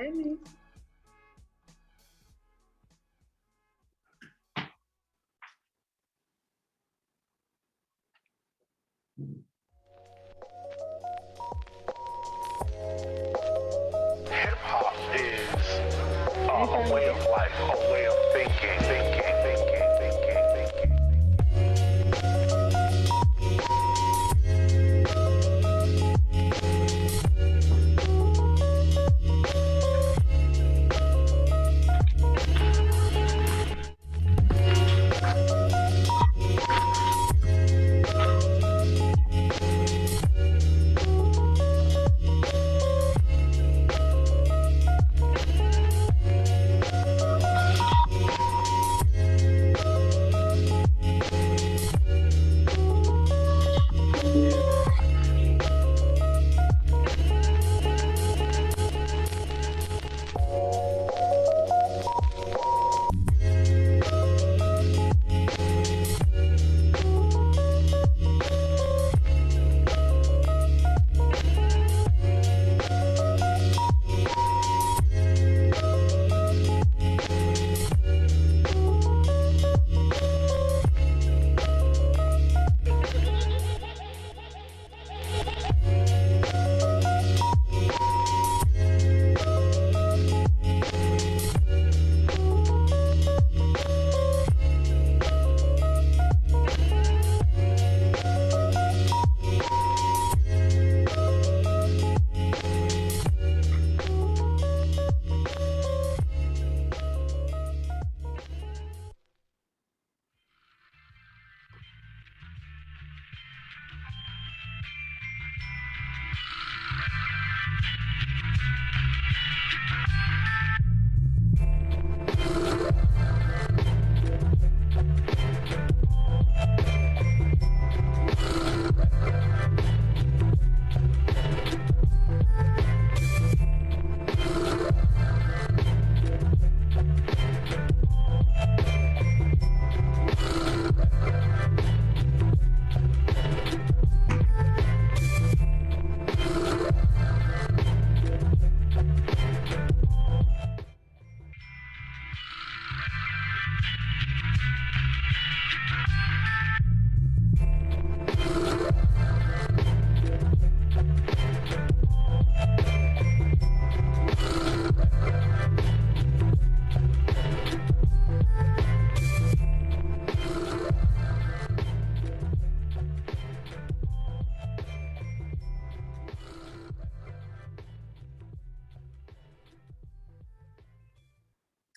Amy. Hip hop is a way of life, a way of thinking.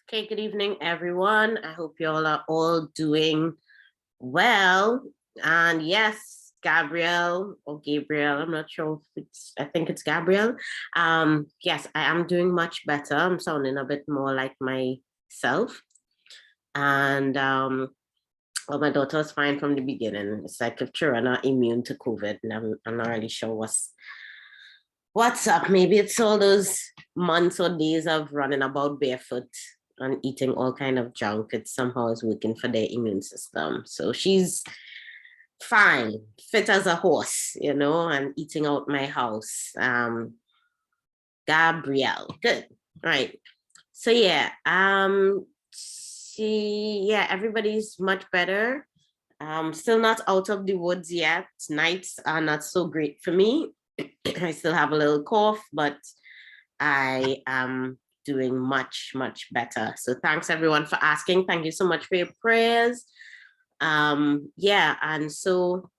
Okay, good evening, everyone. I hope you all are all doing well. And yes, Gabriel or Gabriel, I'm not sure if I think it's Gabriel. Yes, I am doing much better. I'm sounding a bit more like myself. And well, my daughter was fine from the beginning. It's like if children are immune to COVID, and I'm not really sure what's up. Maybe it's all those months or days of running about barefoot and eating all kind of junk. It somehow is working for their immune system. So she's fine, fit as a horse, and eating out my house. Gabrielle, good, right. So yeah, everybody's much better. Still not out of the woods yet. Nights are not so great for me. I still have a little cough, but I am doing much, much better. So thanks everyone for asking. Thank you so much for your prayers. And so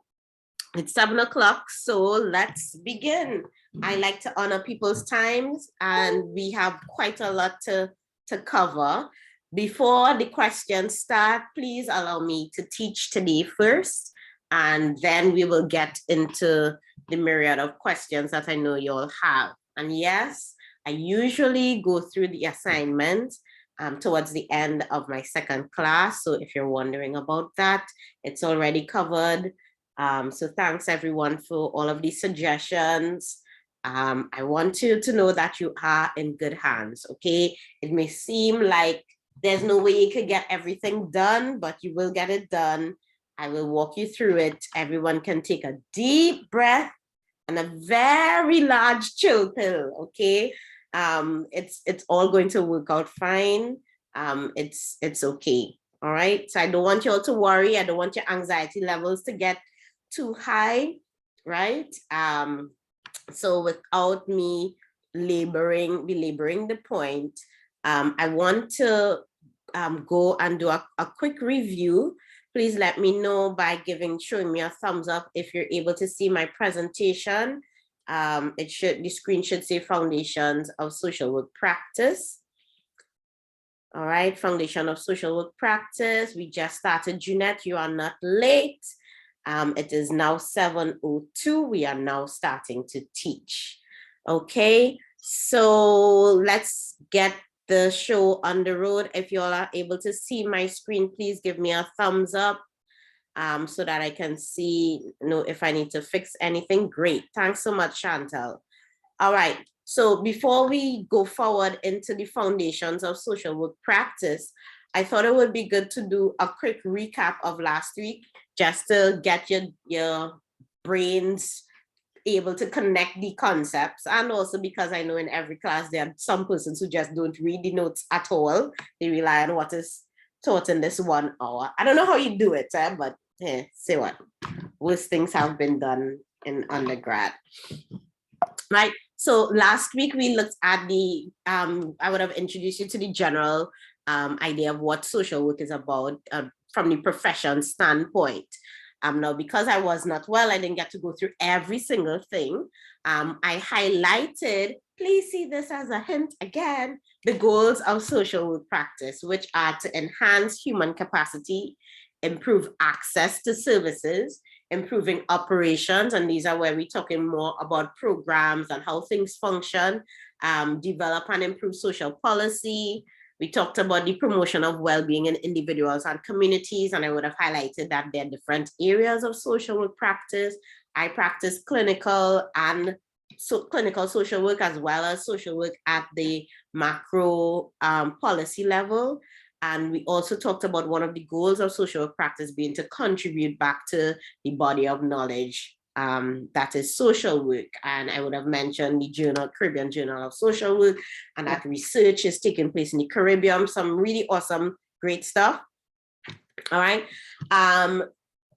it's 7:00, so let's begin. I like to honor people's times, and we have quite a lot to cover. Before the questions start, please allow me to teach today first, and then we will get into the myriad of questions that I know you all have. And yes, I usually go through the assignment towards the end of my second class. So if you're wondering about that, it's already covered. So thanks everyone for all of these suggestions. I want you to know that you are in good hands, okay? It may seem like there's no way you could get everything done, but you will get it done. I will walk you through it. Everyone can take a deep breath and a very large chill pill, okay? It's all going to work out fine. It's okay. All right. So I don't want you all to worry. I don't want your anxiety levels to get too high, right? So without me belaboring the point, I want to go and do a quick review. Please let me know by showing me a thumbs up if you're able to see my presentation. The screen should say Foundations of Social Work Practice. All right, Foundation of Social Work Practice. We just started, Jeanette, you are not late. It is now 7:02. We are now starting to teach. Okay, so let's get the show on the road. If you all are able to see my screen, please give me a thumbs up so that I can see, if I need to fix anything. Great. Thanks so much, Chantal. All right. So before we go forward into the foundations of social work practice, I thought it would be good to do a quick recap of last week, just to get your brains able to connect the concepts. And also because I know in every class, there are some persons who just don't read the notes at all. They rely on what is taught in this 1 hour. I don't know how you do it, but say what? Worse things have been done in undergrad. Right. So last week we looked at I would have introduced you to the general idea of what social work is about from the profession standpoint. Now, because I was not well, I didn't get to go through every single thing. I highlighted, please see this as a hint again, the goals of social work practice, which are to enhance human capacity, improve access to services, improving operations, and these are where we're talking more about programs and how things function, develop and improve social policy. We talked about the promotion of well-being in individuals and communities, and I would have highlighted that there are different areas of social work practice. I practice clinical social work as well as social work at the macro policy level. And we also talked about one of the goals of social work practice being to contribute back to the body of knowledge that is social work. And I would have mentioned the Caribbean Journal of Social Work, and that research is taking place in the Caribbean. Some really awesome, great stuff. All right.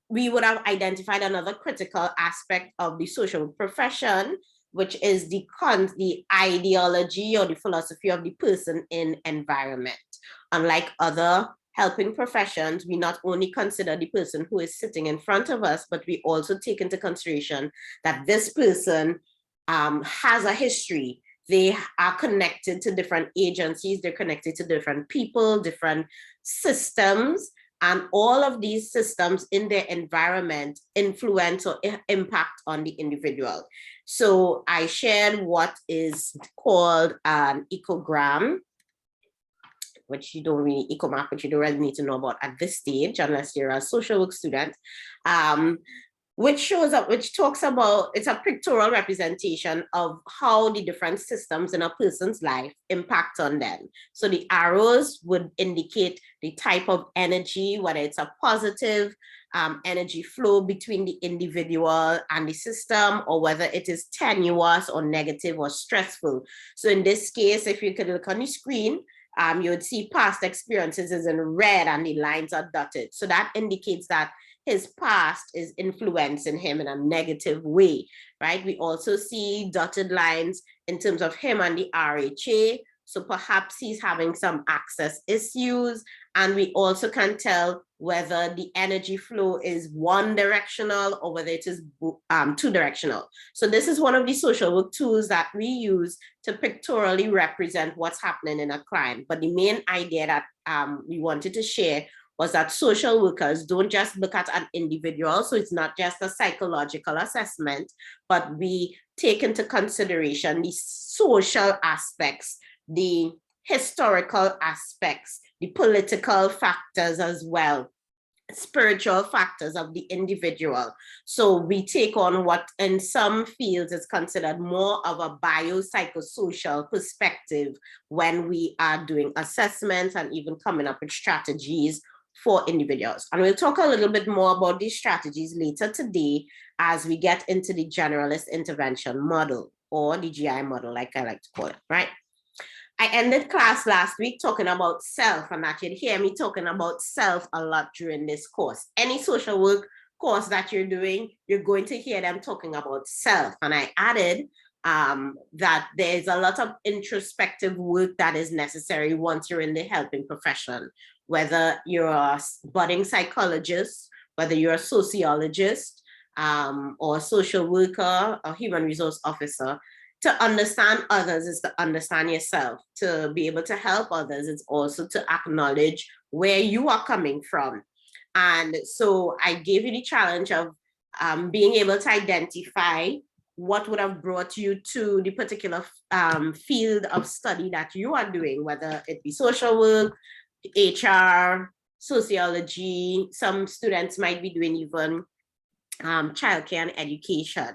We would have identified another critical aspect of the social work profession, which is the ideology or the philosophy of the person in environment. Unlike other helping professions, we not only consider the person who is sitting in front of us, but we also take into consideration that this person has a history. They are connected to different agencies, they're connected to different people, different systems, and all of these systems in their environment influence or impact on the individual. So I shared what is called an ecogram, which you don't really, ecomap, which you don't really need to know about at this stage, unless you're a social work student, which talks about, it's a pictorial representation of how the different systems in a person's life impact on them. So the arrows would indicate the type of energy, whether it's a positive energy flow between the individual and the system, or whether it is tenuous or negative or stressful. So in this case, if you could look on the screen, you would see past experiences is in red and the lines are dotted. So that indicates that his past is influencing him in a negative way, right? We also see dotted lines in terms of him and the RHA. So perhaps he's having some access issues. And we also can tell whether the energy flow is one directional or whether it is two directional. So this is one of the social work tools that we use to pictorially represent what's happening in a client. But the main idea that we wanted to share was that social workers don't just look at an individual. So it's not just a psychological assessment, but we take into consideration the social aspects, the historical aspects, the political factors as well, spiritual factors of the individual. So we take on what in some fields is considered more of a biopsychosocial perspective when we are doing assessments and even coming up with strategies for individuals. And we'll talk a little bit more about these strategies later today as we get into the generalist intervention model, or the GI model, like I like to call it, right? I ended class last week talking about self, and that you'd hear me talking about self a lot during this course. Any social work course that you're doing, you're going to hear them talking about self. And I added that there's a lot of introspective work that is necessary once you're in the helping profession, whether you're a budding psychologist, whether you're a sociologist, or a social worker, or human resource officer. To understand others is to understand yourself. To be able to help others is also to acknowledge where you are coming from. And so I gave you the challenge of being able to identify what would have brought you to the particular field of study that you are doing, whether it be social work, HR, sociology. Some students might be doing even childcare and education.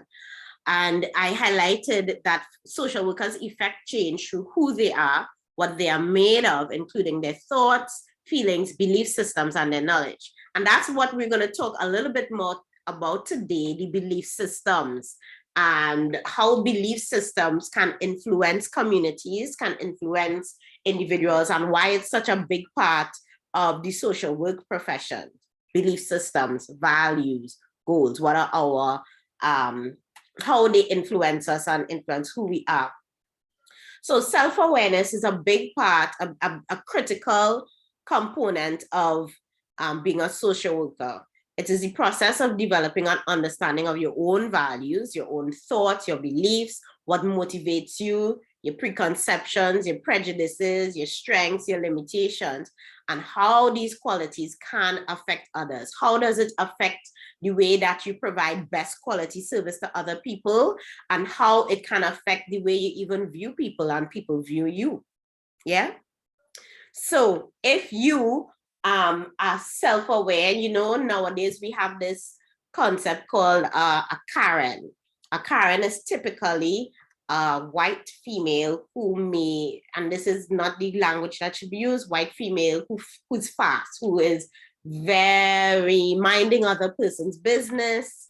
And I highlighted that social workers effect change through who they are, what they are made of, including their thoughts, feelings, belief systems, and their knowledge. And that's what we're going to talk a little bit more about today, the belief systems, and how belief systems can influence communities, can influence individuals, and why it's such a big part of the social work profession. Belief systems, values, goals, what are our how they influence us and influence who we are. So self-awareness is a big part, a critical component of being a social worker. It is the process of developing an understanding of your own values, your own thoughts, your beliefs, what motivates you, your preconceptions, your prejudices, your strengths, your limitations, and how these qualities can affect others. How does it affect the way that you provide best quality service to other people, and how it can affect the way you even view people and people view you? Yeah. So if you are self-aware, you know, nowadays we have this concept called a Karen. A Karen is typically a white female who may, and this is not the language that should be used, white female who's fast, who is very minding other person's business,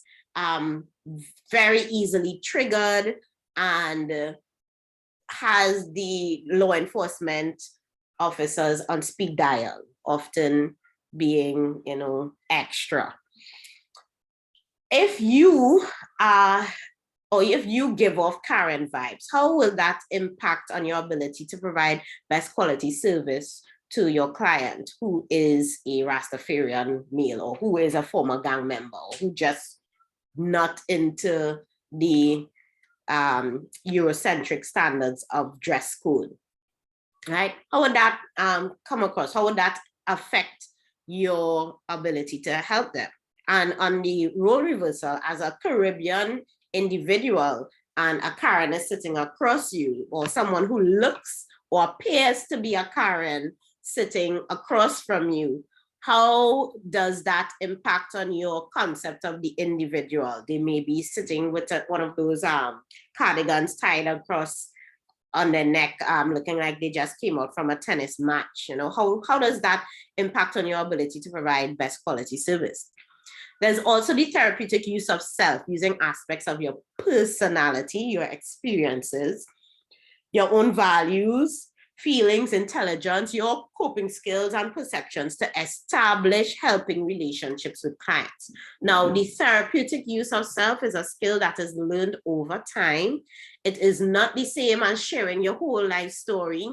very easily triggered, and has the law enforcement officers on speed dial, often being, you know, extra. If you or if you give off Karen vibes, how will that impact on your ability to provide best quality service to your client who is a Rastafarian male, or who is a former gang member, or who just not into the Eurocentric standards of dress code, right? How would that come across? How would that affect your ability to help them? And on the role reversal, as a Caribbean individual and a Karen is sitting across you, or someone who looks or appears to be a Karen sitting across from you, how does that impact on your concept of the individual? They may be sitting with one of those cardigans tied across on their neck, looking like they just came out from a tennis match. You know, how does that impact on your ability to provide best quality service? There's also the therapeutic use of self, using aspects of your personality, your experiences, your own values, feelings, intelligence, your coping skills and perceptions to establish helping relationships with clients. Now, the therapeutic use of self is a skill that is learned over time. It is not the same as sharing your whole life story.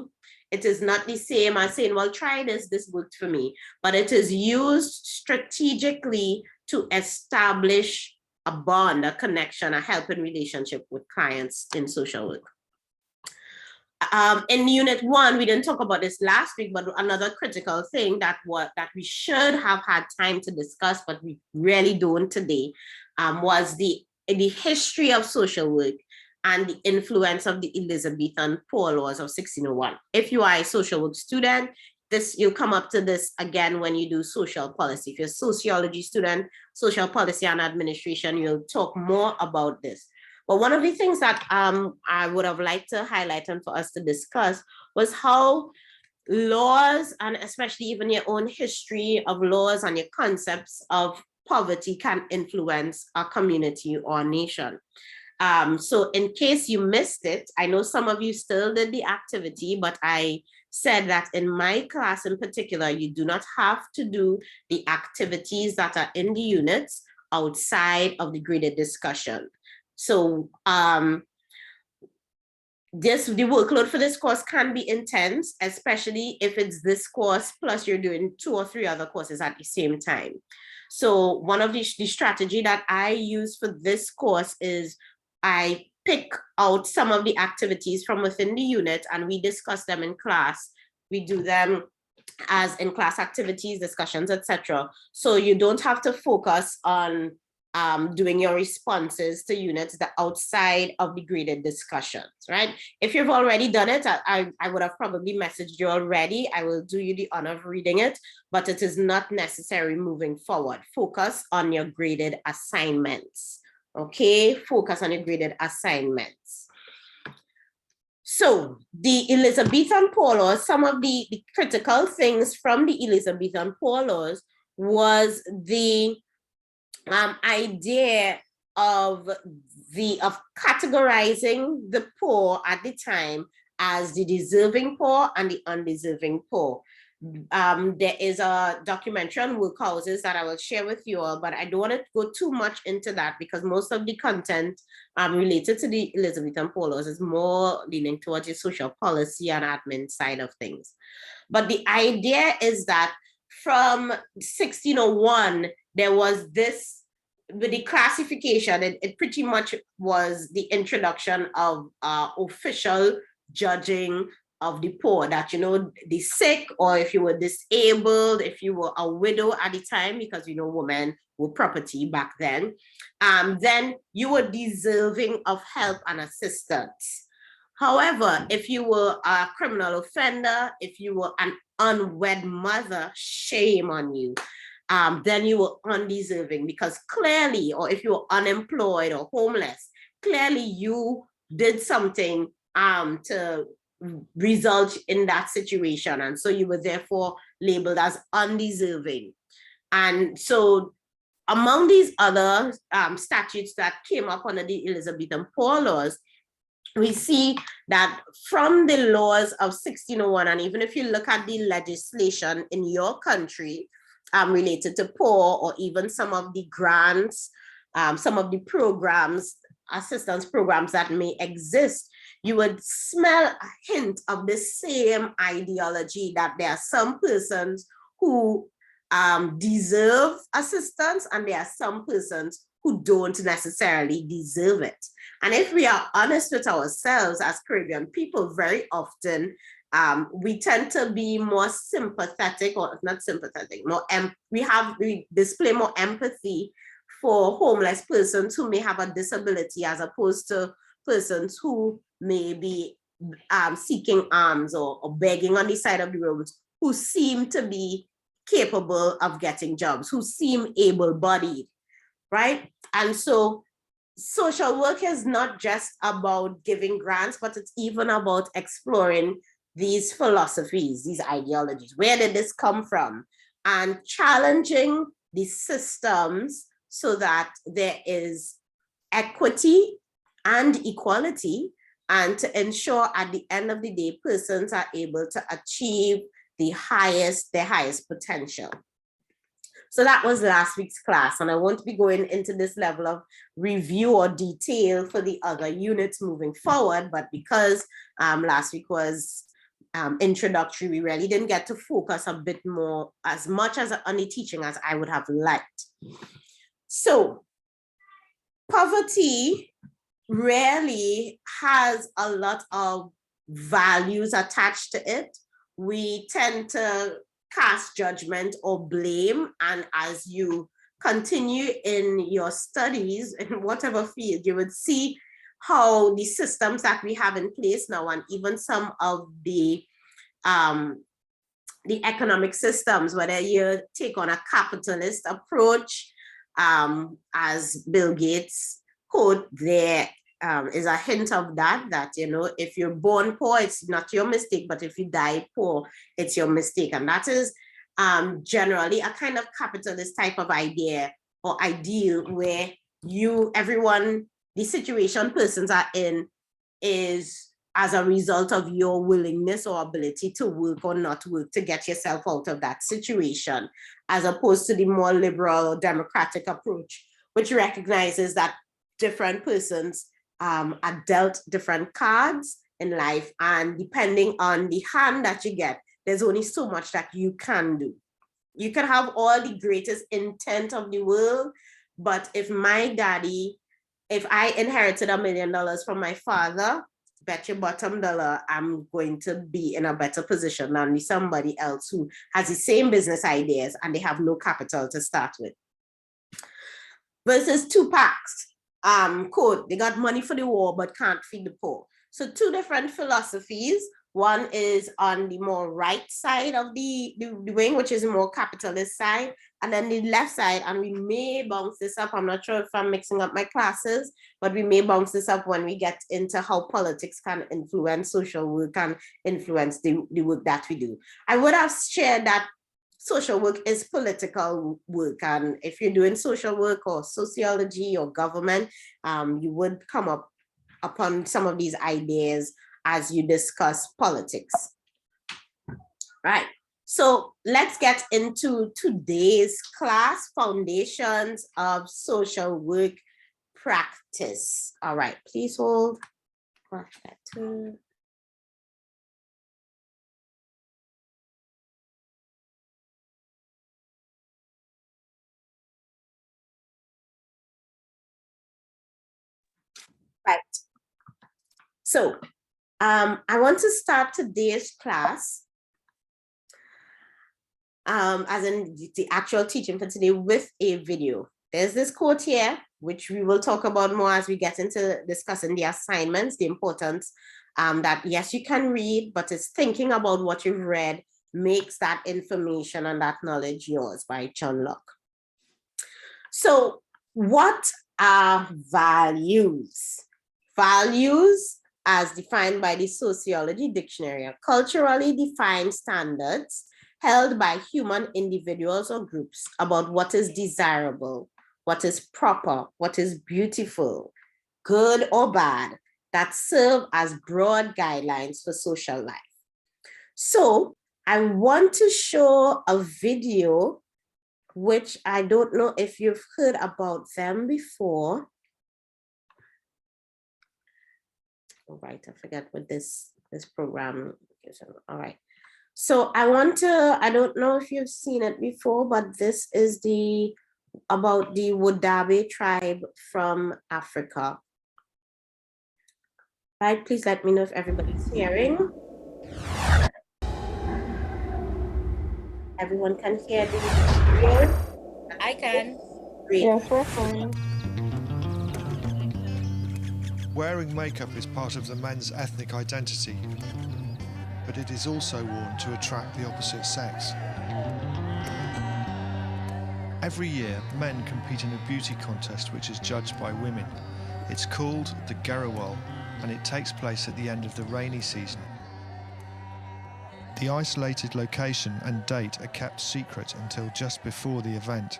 It is not the same as saying, well, try this, this worked for me, but it is used strategically to establish a bond, a connection, a helping relationship with clients in social work. In Unit 1, we didn't talk about this last week, but another critical thing that we should have had time to discuss, but we really don't today, was the history of social work and the influence of the Elizabethan Poor Laws of 1601. If you are a social work student, you'll come up to this again when you do social policy. If you're a sociology student, social policy and administration, you'll talk more about this. But one of the things that I would have liked to highlight and for us to discuss was how laws, and especially even your own history of laws and your concepts of poverty, can influence a community or nation. So in case you missed it, I know some of you still did the activity, but I said that in my class in particular, you do not have to do the activities that are in the units outside of the graded discussion. So the workload for this course can be intense, especially if it's this course plus you're doing 2 or 3 other courses at the same time. So one of the strategy that I use for this course is I pick out some of the activities from within the unit and we discuss them in class. We do them as in-class activities, discussions, etc. So you don't have to focus on doing your responses to units that outside of the graded discussions, right? If you've already done it, I would have probably messaged you already. I will do you the honor of reading it, but it is not necessary moving forward. Focus on your graded assignments, okay? Focus on your graded assignments. So the Elizabethan Poor Laws, some of the critical things from the Elizabethan Poor Laws was the idea of categorizing the poor at the time as the deserving poor and the undeserving poor. There is a documentary on workhouses that I will share with you all, but I don't want to go too much into that because most of the content related to the Elizabethan Poor Laws is more leaning towards the social policy and admin side of things. But the idea is that from 1601, there was this, with the classification, it pretty much was the introduction of official judging of the poor, that, you know, the sick, or if you were disabled, if you were a widow at the time, because, you know, women were property back then you were deserving of help and assistance. However, if you were a criminal offender, if you were an unwed mother, shame on you. Then you were undeserving, because clearly, or if you were unemployed or homeless, clearly you did something to result in that situation. And so you were therefore labeled as undeserving. And so among these other statutes that came up under the Elizabethan Poor Laws, we see that from the laws of 1601, and even if you look at the legislation in your country related to poor, or even some of the grants, some of the programs, assistance programs that may exist, you would smell a hint of the same ideology, that there are some persons who deserve assistance and there are some persons who don't necessarily deserve it. And if we are honest with ourselves as Caribbean people, very often we tend to be more sympathetic, or not sympathetic, we display more empathy for homeless persons who may have a disability, as opposed to persons who may be seeking alms or begging on the side of the road, who seem to be capable of getting jobs, who seem able-bodied, right? And so social work is not just about giving grants, but it's even about exploring these philosophies, these ideologies. Where did this come from? And challenging the systems so that there is equity and equality, and to ensure at the end of the day, persons are able to achieve their highest potential. So that was last week's class, and I won't be going into this level of review or detail for the other units moving forward, but because last week was introductory, we really didn't get to focus a bit more, as much as on the teaching as I would have liked. So poverty rarely has a lot of values attached to it. We tend to cast judgment or blame, and as you continue in your studies in whatever field, you would see how the systems that we have in place now, and even some of the economic systems, whether you take on a capitalist approach, as Bill Gates quote, there is a hint of that, you know, if you're born poor, it's not your mistake, but if you die poor, it's your mistake. And that is generally a kind of capitalist type of idea or ideal, where everyone the situation persons are in is as a result of your willingness or ability to work or not work to get yourself out of that situation, as opposed to the more liberal or democratic approach, which recognizes that different persons are dealt different cards in life, and depending on the hand that you get, there's only so much that you can do. You can have all the greatest intent of the world, but if I inherited $1 million from my father, bet your bottom dollar I'm going to be in a better position than somebody else who has the same business ideas and they have no capital to start with. Versus Tupac's quote, they got money for the war but can't feed the poor. So two different philosophies. One is on the more right side of the wing, which is the more capitalist side, and then the left side, and we may bounce this up. I'm not sure if I'm mixing up my classes, but we may bounce this up when we get into how politics can influence social work and influence the work that we do. I would have shared that social work is political work, and if you're doing social work or sociology or government, you would come up upon some of these ideas as you discuss politics. Right, so let's get into today's class, Foundations of Social Work Practice. All right, please hold. Right, so I want to start today's class, as in the actual teaching for today, with a video. There's this quote here, which we will talk about more as we get into discussing the assignments, the importance that yes, you can read, but it's thinking about what you've read makes that information and that knowledge yours, by John Locke. So what are values? Values, as defined by the Sociology Dictionary, are culturally defined standards held by human individuals or groups about what is desirable, what is proper, what is beautiful, good or bad, that serve as broad guidelines for social life. So I want to show a video, which I don't know if you've heard about them before. All right, I forgot what this program is. All right, so I don't know if you've seen it before, but this is about the Wodabe tribe from Africa. Right, please let me know if everybody's hearing. Everyone can hear the video? I can. Great. Yes, we're fine. Wearing makeup is part of the men's ethnic identity, but it is also worn to attract the opposite sex. Every year, men compete in a beauty contest which is judged by women. It's called the Garawal, and it takes place at the end of the rainy season. The isolated location and date are kept secret until just before the event.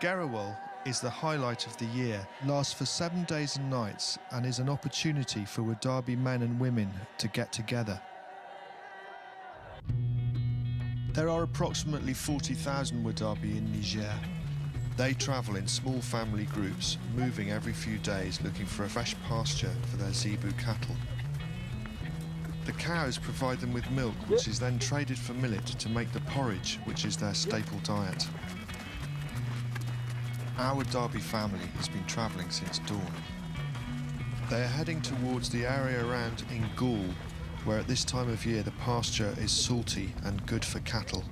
Garawal is the highlight of the year, lasts for 7 days and nights, and is an opportunity for Wadabi men and women to get together. There are approximately 40,000 Wadabi in Niger. They travel in small family groups, moving every few days looking for a fresh pasture for their zebu cattle. The cows provide them with milk, which is then traded for millet to make the porridge, which is their staple diet. Our Wadabi family has been travelling since dawn. They are heading towards the area around Ingul, where at this time of year the pasture is salty and good for cattle.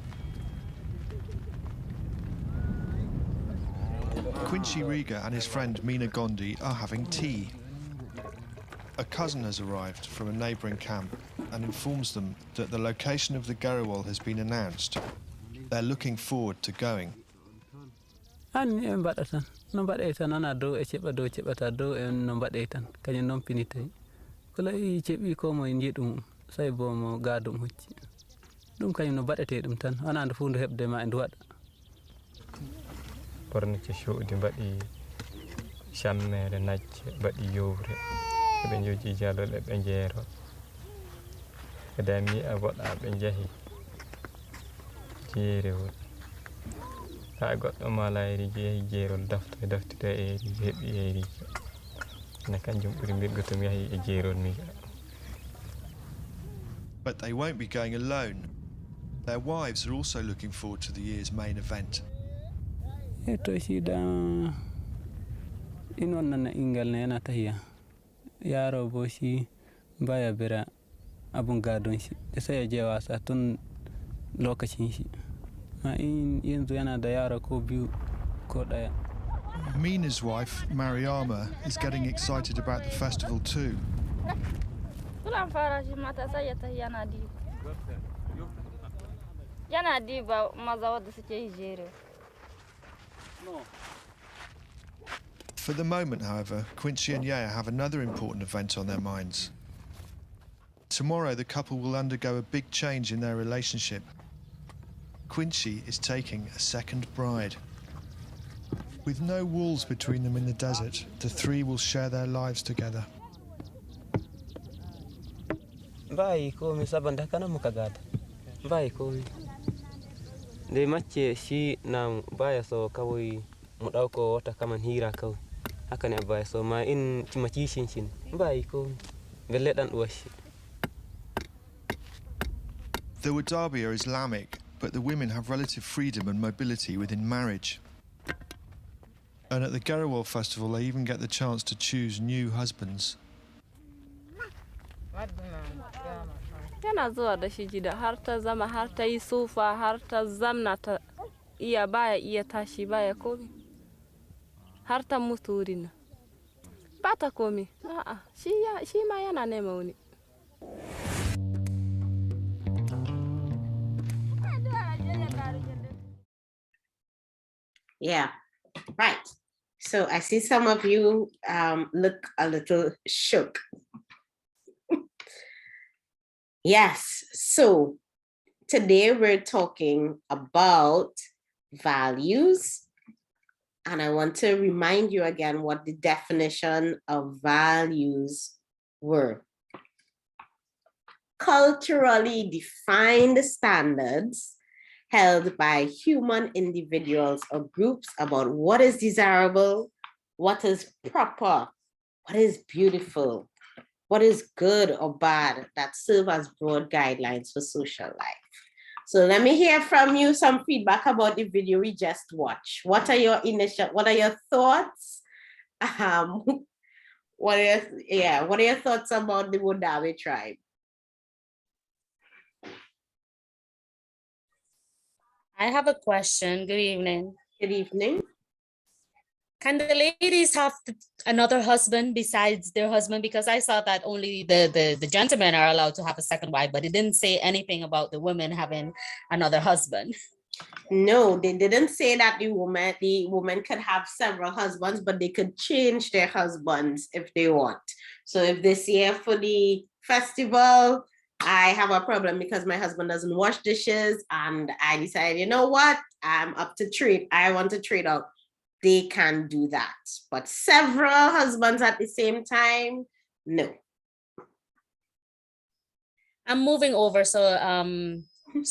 Quincy Riga and his friend Mina Gondi are having tea. A cousin has arrived from a neighbouring camp and informs them that the location of the Garawal has been announced. They're looking forward to going. shammere nacce baɗi yowre eɓe jogi jalol eɓe jeero kadi mi yi'a goɗɗo ɓe njahi jeerewol ha goɗɗo mala yeriji yahi jeerol daftito e yeriji heɓi yeriji ene kanjum ɓuri mbirgo to mi yahi e jeerol mi yi'a. But they won't be going alone. Their wives are also looking forward to the year's main event. To shida inon nana ingal ne yana tahiya yaro bo shi baya bira abun gadon shi sai ya je wasa tun lokacin shi ma in yanzu yana da yara ko biyu ko daya. Mina's wife, Mariama, is getting excited about the festival too. For the moment, however, Quincy and Yaya have another important event on their minds. Tomorrow, the couple will undergo a big change in their relationship. Quincy is taking a second bride. With no walls between them in the desert, the three will share their lives together. Vai komi sabanda kana mukagada. Vai komi. De macce shi na baya so kawai mu dauko wata kaman hira kawai. Haka ne baya so ma in maci shin. Vai komi. Belle dan uwashi. The Wadabi are Islamic, but the women have relative freedom and mobility within marriage. And at the Garawal festival, they even get the chance to choose new husbands. Yana zuwa da shi gida har ta zama har ta yi sufa har ta zamna ta iya baya iya tashi baya komi har ta mutu wurin ba ta komi a'a shi ma yana nema wani. Yeah, right. So I see some of you look a little shook. Yes, so today we're talking about values. And I want to remind you again what the definition of values were. Culturally defined standards held by human individuals or groups about what is desirable, what is proper, what is beautiful, what is good or bad, that serve as broad guidelines for social life. So let me hear from you some feedback about the video we just watched. What are your thoughts? What are your thoughts about the Wodawe tribe? I have a question. Good evening. Good evening. Can the ladies have another husband besides their husband? Because I saw that only the gentlemen are allowed to have a second wife, but it didn't say anything about the women having another husband. No, they didn't say that the woman could have several husbands, but they could change their husbands if they want. So if this year for the festival, I have a problem because my husband doesn't wash dishes and I decided, you know what, I'm up to trade. I want to trade out. They can do that, but several husbands at the same time, no. I'm moving over, so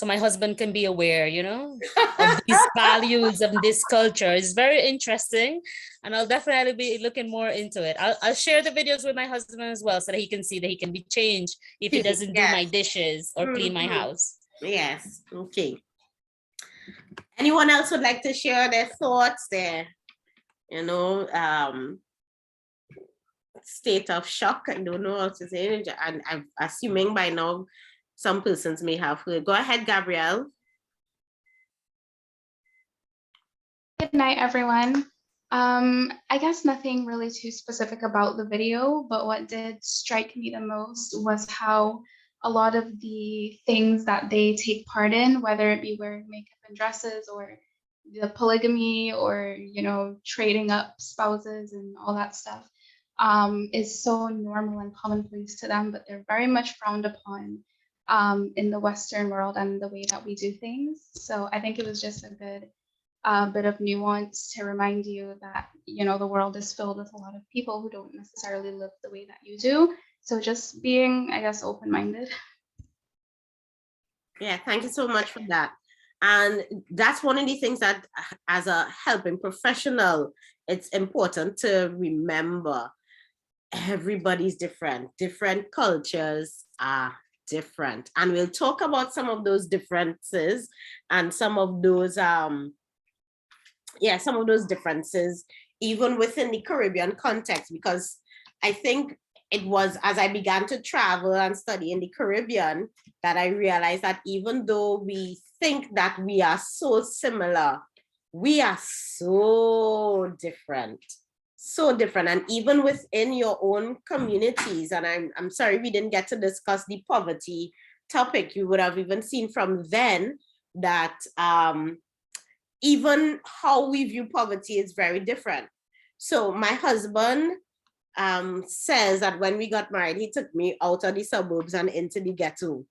my husband can be aware, you know, of these values of this culture. It's very interesting, and I'll definitely be looking more into it. I'll share the videos with my husband as well, so that he can see that he can be changed if he doesn't do my dishes or clean my house. Yes, okay. Anyone else would like to share their thoughts there? You know, state of shock. I don't know how to say it. And I'm assuming by now some persons may have heard. Go ahead, Gabrielle. Good night, everyone. I guess nothing really too specific about the video, but what did strike me the most was how a lot of the things that they take part in, whether it be wearing makeup and dresses or the polygamy or, you know, trading up spouses and all that stuff, is so normal and commonplace to them, but they're very much frowned upon in the Western world and the way that we do things. So I think it was just a good a bit of nuance to remind you that, you know, the world is filled with a lot of people who don't necessarily live the way that you do. So just being, I guess, open-minded. Yeah, thank you so much for that. And that's one of the things that as a helping professional, it's important to remember everybody's different. Different cultures are different. And we'll talk about some of those differences and some of those differences even within the Caribbean context, because I think it was as I began to travel and study in the Caribbean that I realized that even though we think that we are so similar, we are so different. So different. And even within your own communities, and I'm sorry we didn't get to discuss the poverty topic, you would have even seen from then that even how we view poverty is very different. So my husband says that when we got married, he took me out of the suburbs and into the ghetto.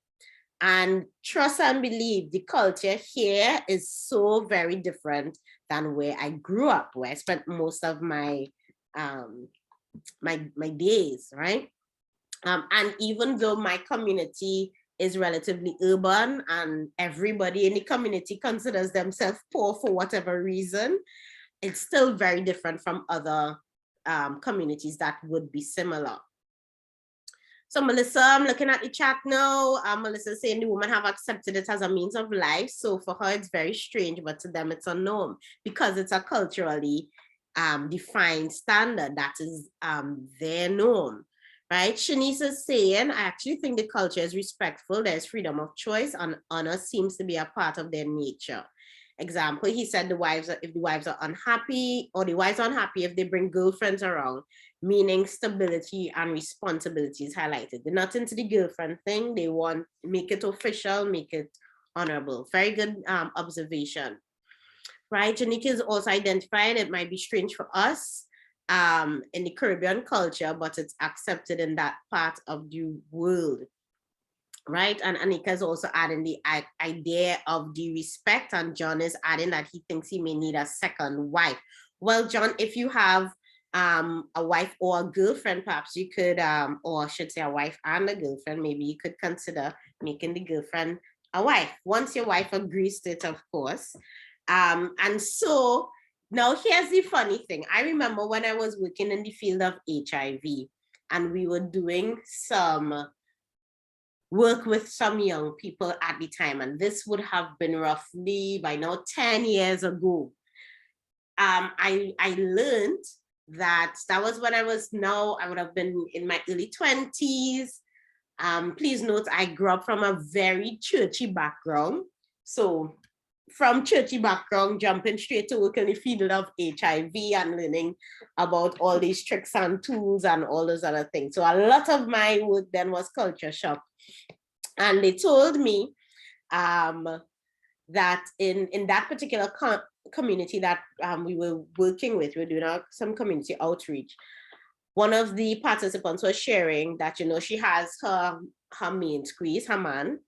And trust and believe, the culture here is so very different than where I grew up, where I spent most of my my days, right? And even though my community is relatively urban and everybody in the community considers themselves poor for whatever reason, it's still very different from other communities that would be similar. So Melissa, I'm looking at the chat now. Melissa saying the women have accepted it as a means of life. So for her, it's very strange, but to them, it's a norm because it's a culturally defined standard. That is their norm, right? Shanice is saying, I actually think the culture is respectful. There's freedom of choice and honor seems to be a part of their nature. Example, he said if the wives are unhappy, or the wives are unhappy if they bring girlfriends around, meaning stability and responsibility is highlighted. They're not into the girlfriend thing. They want make it official, make it honorable. Very good observation. Right, Janika is also identified. It might be strange for us in the Caribbean culture, but it's accepted in that part of the world. Right, and Anika is also adding the idea of the respect, and John is adding that he thinks he may need a second wife. Well, John, if you have a wife or a girlfriend, perhaps you could, or I should say a wife and a girlfriend, maybe you could consider making the girlfriend a wife, once your wife agrees to it, of course. And so now here's the funny thing. I remember when I was working in the field of HIV, and we were doing some work with some young people at the time, and this would have been roughly by now 10 years ago. I learned that was when I would have been in my early 20s. Please note, I grew up from a very churchy background. So from churchy background, jumping straight to work in the field of HIV and learning about all these tricks and tools and all those other things. So a lot of my work then was culture shock. And they told me that in that particular community that we were working with, we were doing some community outreach. One of the participants was sharing that, she has her main squeeze, her man,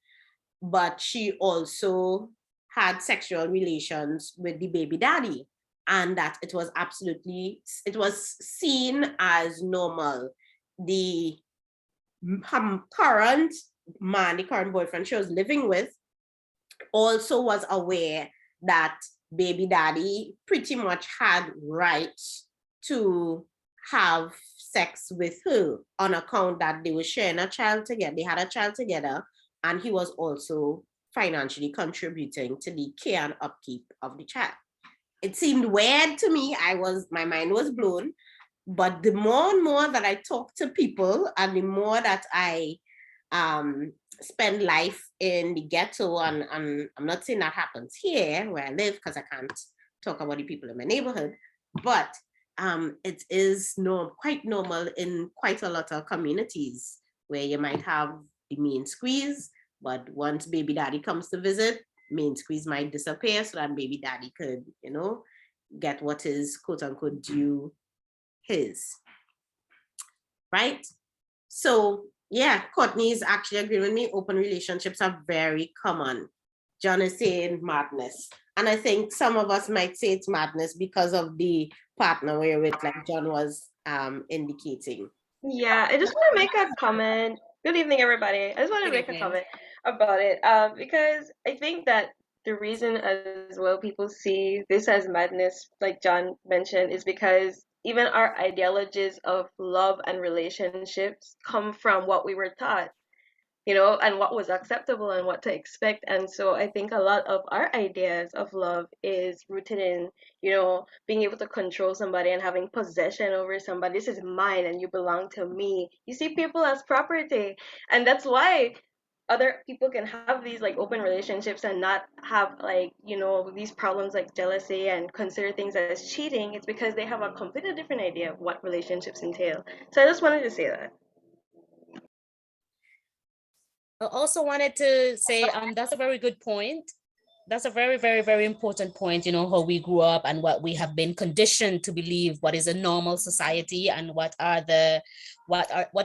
but she also had sexual relations with the baby daddy, and that it was seen as normal. The current man, the current boyfriend she was living with, also was aware that baby daddy pretty much had rights to have sex with her on account that they were sharing a child together. They had a child together, and he was also financially contributing to the care and upkeep of the child. It seemed weird to me. My mind was blown. But the more and more that I talk to people, and the more that I spend life in the ghetto, and I'm not saying that happens here where I live, because I can't talk about the people in my neighborhood, but it is quite normal in quite a lot of communities where you might have the main squeeze, but once baby daddy comes to visit, main squeeze might disappear so that baby daddy could, get what is quote unquote due his. Right? So yeah, Courtney is actually agreeing with me. Open relationships are very common. John is saying madness. And I think some of us might say it's madness because of the partner we're with, like John was indicating. Yeah, I just want to make a comment. Good evening, everybody. I just want to Good make a evening. comment about it because I think that the reason as well people see this as madness, like John mentioned, is because even our ideologies of love and relationships come from what we were taught, and what was acceptable and what to expect. And so I think a lot of our ideas of love is rooted in, being able to control somebody and having possession over somebody. This is mine and you belong to me. You see people as property. And that's why other people can have these like open relationships and not have like, these problems like jealousy and consider things as cheating. It's because they have a completely different idea of what relationships entail. So I just wanted to say that. I also wanted to say that's a very good point. That's a very, very, very important point, how we grew up and what we have been conditioned to believe what is a normal society and what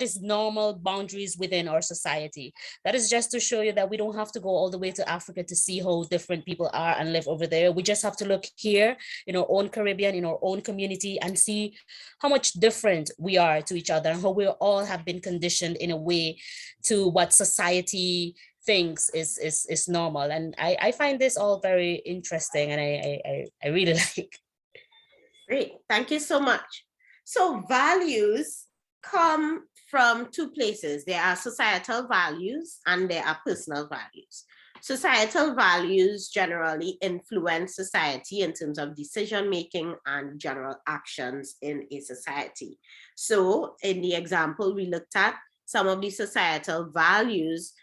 is normal boundaries within our society. That is just to show you that we don't have to go all the way to Africa to see how different people are and live over there. We just have to look here in our own Caribbean, in our own community, and see how much different we are to each other and how we all have been conditioned in a way to what society thinks is normal. And I find this all very interesting, and I really like. Great, thank you so much. So values come from two places. There are societal values and there are personal values. Societal values generally influence society in terms of decision making and general actions in a society. So in the example we looked at, some of the societal values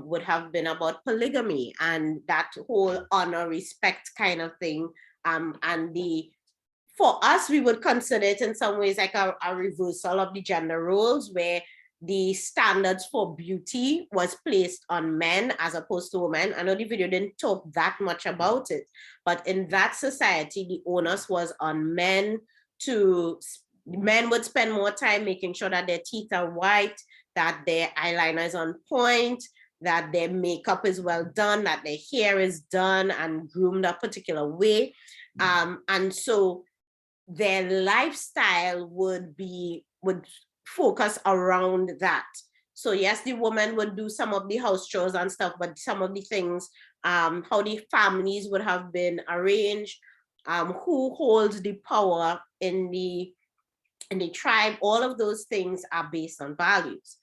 would have been about polygamy and that whole honor, respect kind of thing. And for us, we would consider it in some ways like a reversal of the gender roles where the standards for beauty was placed on men as opposed to women. I know the video didn't talk that much about it, but in that society, the onus was on men men would spend more time making sure that their teeth are white, that their eyeliner is on point, that their makeup is well done, that their hair is done and groomed a particular way. And so their lifestyle would focus around that. So yes, the woman would do some of the house chores and stuff, but some of the things, how the families would have been arranged, who holds the power in the tribe, all of those things are based on values.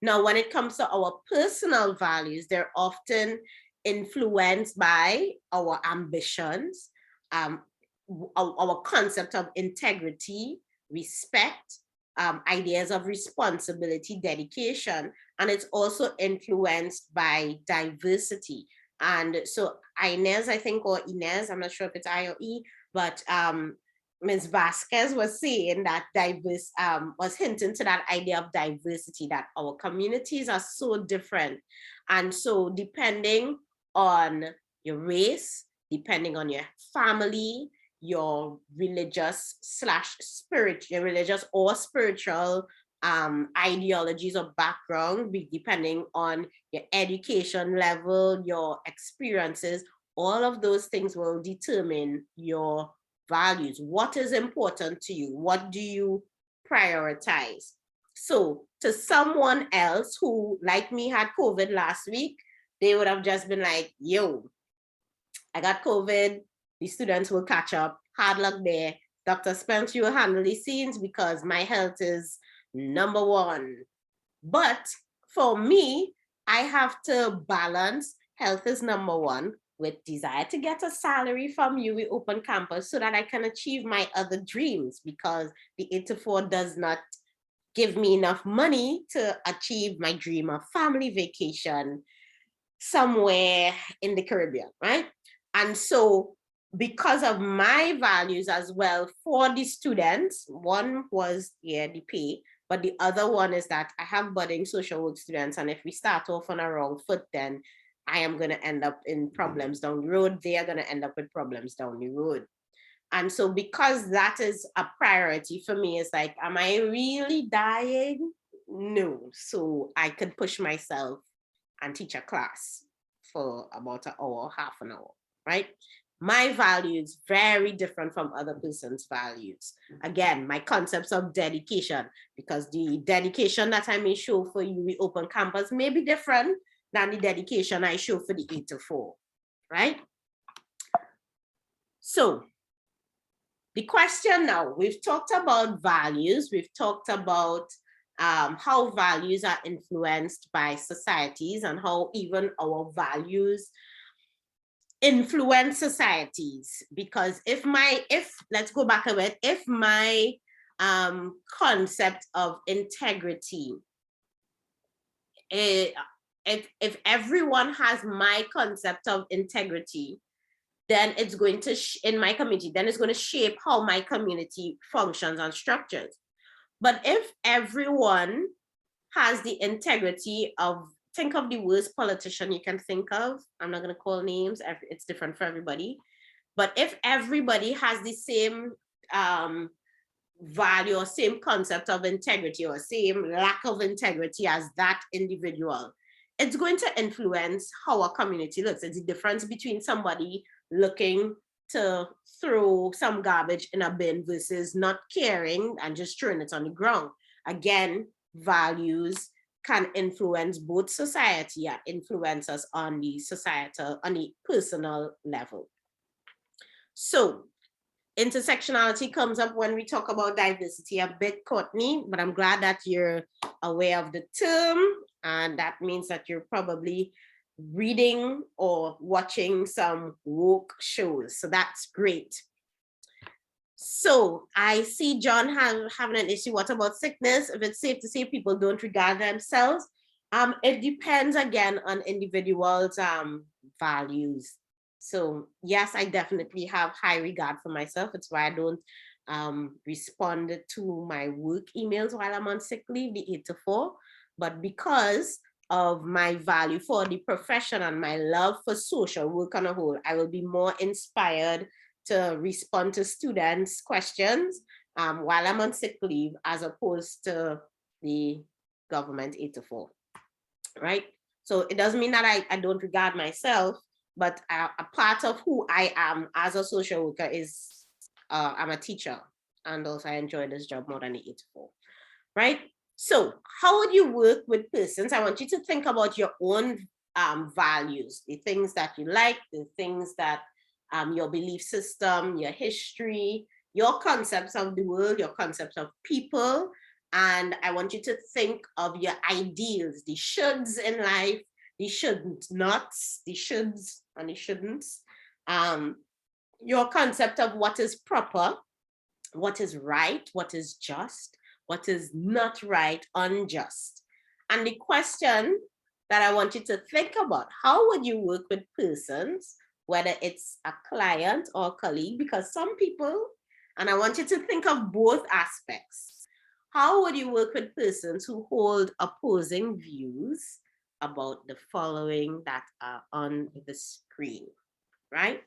Now, when it comes to our personal values, they're often influenced by our ambitions, our concept of integrity, respect, ideas of responsibility, dedication, and it's also influenced by diversity. And so Inez, I think, or Inez, I'm not sure if it's I or E, but Ms. Vasquez was saying that was hinting to that idea of diversity, that our communities are so different. And so depending on your race, depending on your family, your religious or spiritual ideologies or background, depending on your education level, your experiences, all of those things will determine your values. What is important to you? What do you prioritize? So to someone else who, like me, had COVID last week, they would have just been like, yo, I got COVID, the students will catch up, hard luck there. Dr. Spence, you will handle these scenes because my health is number one. But for me, I have to balance health is number one with desire to get a salary from UWI Open Campus so that I can achieve my other dreams, because the 8 to 4 does not give me enough money to achieve my dream of family vacation somewhere in the Caribbean, right? And so because of my values as well for the students, one was, the pay, but the other one is that I have budding social work students, and if we start off on a wrong foot, then I am going to end up in problems down the road. They are going to end up with problems down the road. And so because that is a priority for me, it's like, am I really dying? No. So I could push myself and teach a class for about an hour, half an hour, right? My values very different from other person's values. Again, my concepts of dedication, because the dedication that I may show for UWI Open Campus may be different than the dedication I show for the 8 to 4, right? So the question now, we've talked about values, we've talked about how values are influenced by societies and how even our values influence societies. Because if let's go back a bit, if my concept of integrity, if everyone has my concept of integrity, then it's going to, in my community, then it's going to shape how my community functions and structures. But if everyone has the integrity of, think of the worst politician you can think of. I'm not going to call names, it's different for everybody. But if everybody has the same value or same concept of integrity or same lack of integrity as that individual, it's going to influence how a community looks. It's the difference between somebody looking to throw some garbage in a bin versus not caring and just throwing it on the ground. Again, values can influence both society and influence us on the societal, on the personal level. So intersectionality comes up when we talk about diversity a bit, Courtney, but I'm glad that you're aware of the term, and that means that you're probably reading or watching some woke shows. So that's great. So I see John having an issue. What about sickness? If it's safe to say people don't regard themselves, it depends again on individuals' values. So yes, I definitely have high regard for myself. It's why I don't respond to my work emails while I'm on sick leave, the 8 to 4. But because of my value for the profession and my love for social work on a whole, I will be more inspired to respond to students' questions while I'm on sick leave, as opposed to the government 8 to 4, right? So it doesn't mean that I don't regard myself, but a part of who I am as a social worker is I'm a teacher, and also I enjoy this job more than the 8 to 4, right? So how would you work with persons? I want you to think about your own values, the things that you like, the things that your belief system, your history, your concepts of the world, your concepts of people. And I want you to think of your ideals, the shoulds in life, the should nots, the shoulds and the shouldn'ts. Your concept of what is proper, what is right, what is just, what is not right, unjust. And the question that I want you to think about, how would you work with persons, whether it's a client or a colleague, because some people, and I want you to think of both aspects. How would you work with persons who hold opposing views about the following that are on the screen, right?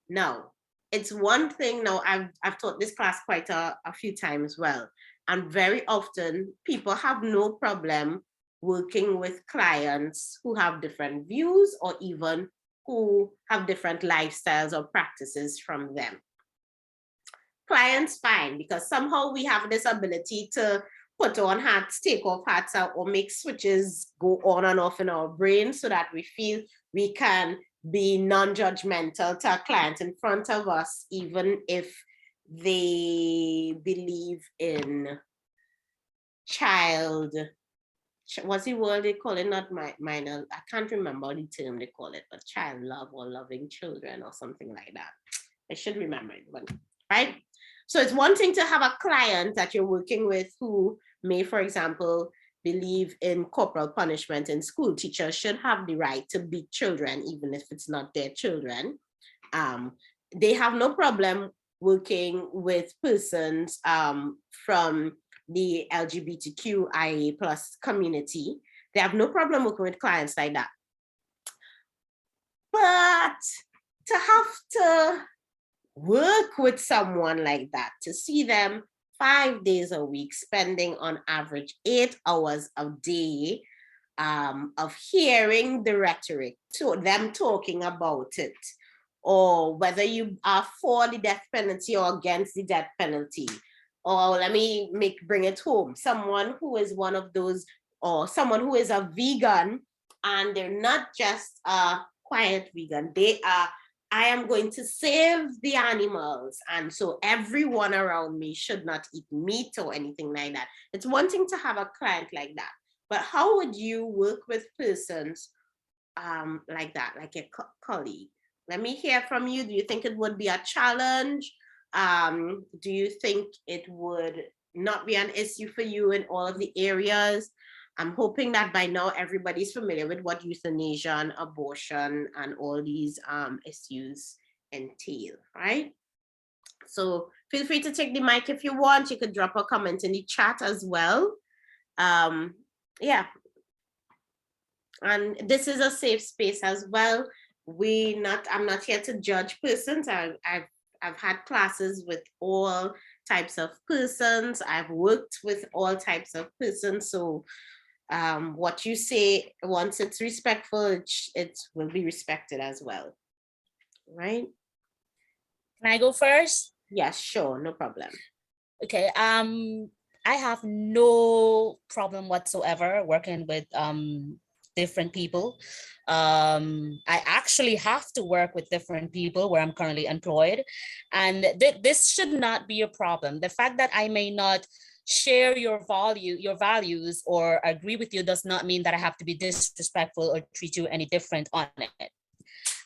Now, it's one thing, now I've taught this class quite a few times well, and very often people have no problem working with clients who have different views or even who have different lifestyles or practices from them. Clients, fine, because somehow we have this ability to put on hats, take off hats, or make switches go on and off in our brain so that we feel we can be non-judgmental to a client in front of us, even if they believe in what's the word they call it? Not minor, I can't remember the term they call it, but child love or loving children or something like that. I should remember it, but right? So it's one thing to have a client that you're working with who may, for example, believe in corporal punishment in school. Teachers should have the right to beat children, even if it's not their children. They have no problem working with persons from the LGBTQIA+ community. They have no problem working with clients like that. But to have to work with someone like that, to see them 5 days a week, spending on average 8 hours a day of hearing the rhetoric, to them talking about it, or whether you are for the death penalty or against the death penalty. Or let me bring it home. Someone who is one of those, or someone who is a vegan, and they're not just a quiet vegan, they are, I am going to save the animals, and so everyone around me should not eat meat or anything like that. It's one thing to have a client like that, but how would you work with persons like that, like a colleague? Let me hear from you. Do you think it would be a challenge? Do you think it would not be an issue for you in all of the areas? I'm hoping that by now everybody's familiar with what euthanasia and abortion and all these issues entail, right? So feel free to take the mic if you want. You could drop a comment in the chat as well. Yeah. And this is a safe space as well. I'm not here to judge persons. I've had classes with all types of persons. I've worked with all types of persons. So what you say, once it's respectful, it will be respected as well, right? Can I go first? Yes, sure, no problem. Okay, I have no problem whatsoever working with different people. I actually have to work with different people where I'm currently employed, and this should not be a problem. The fact that I may not share your values or agree with you does not mean that I have to be disrespectful or treat you any different on it.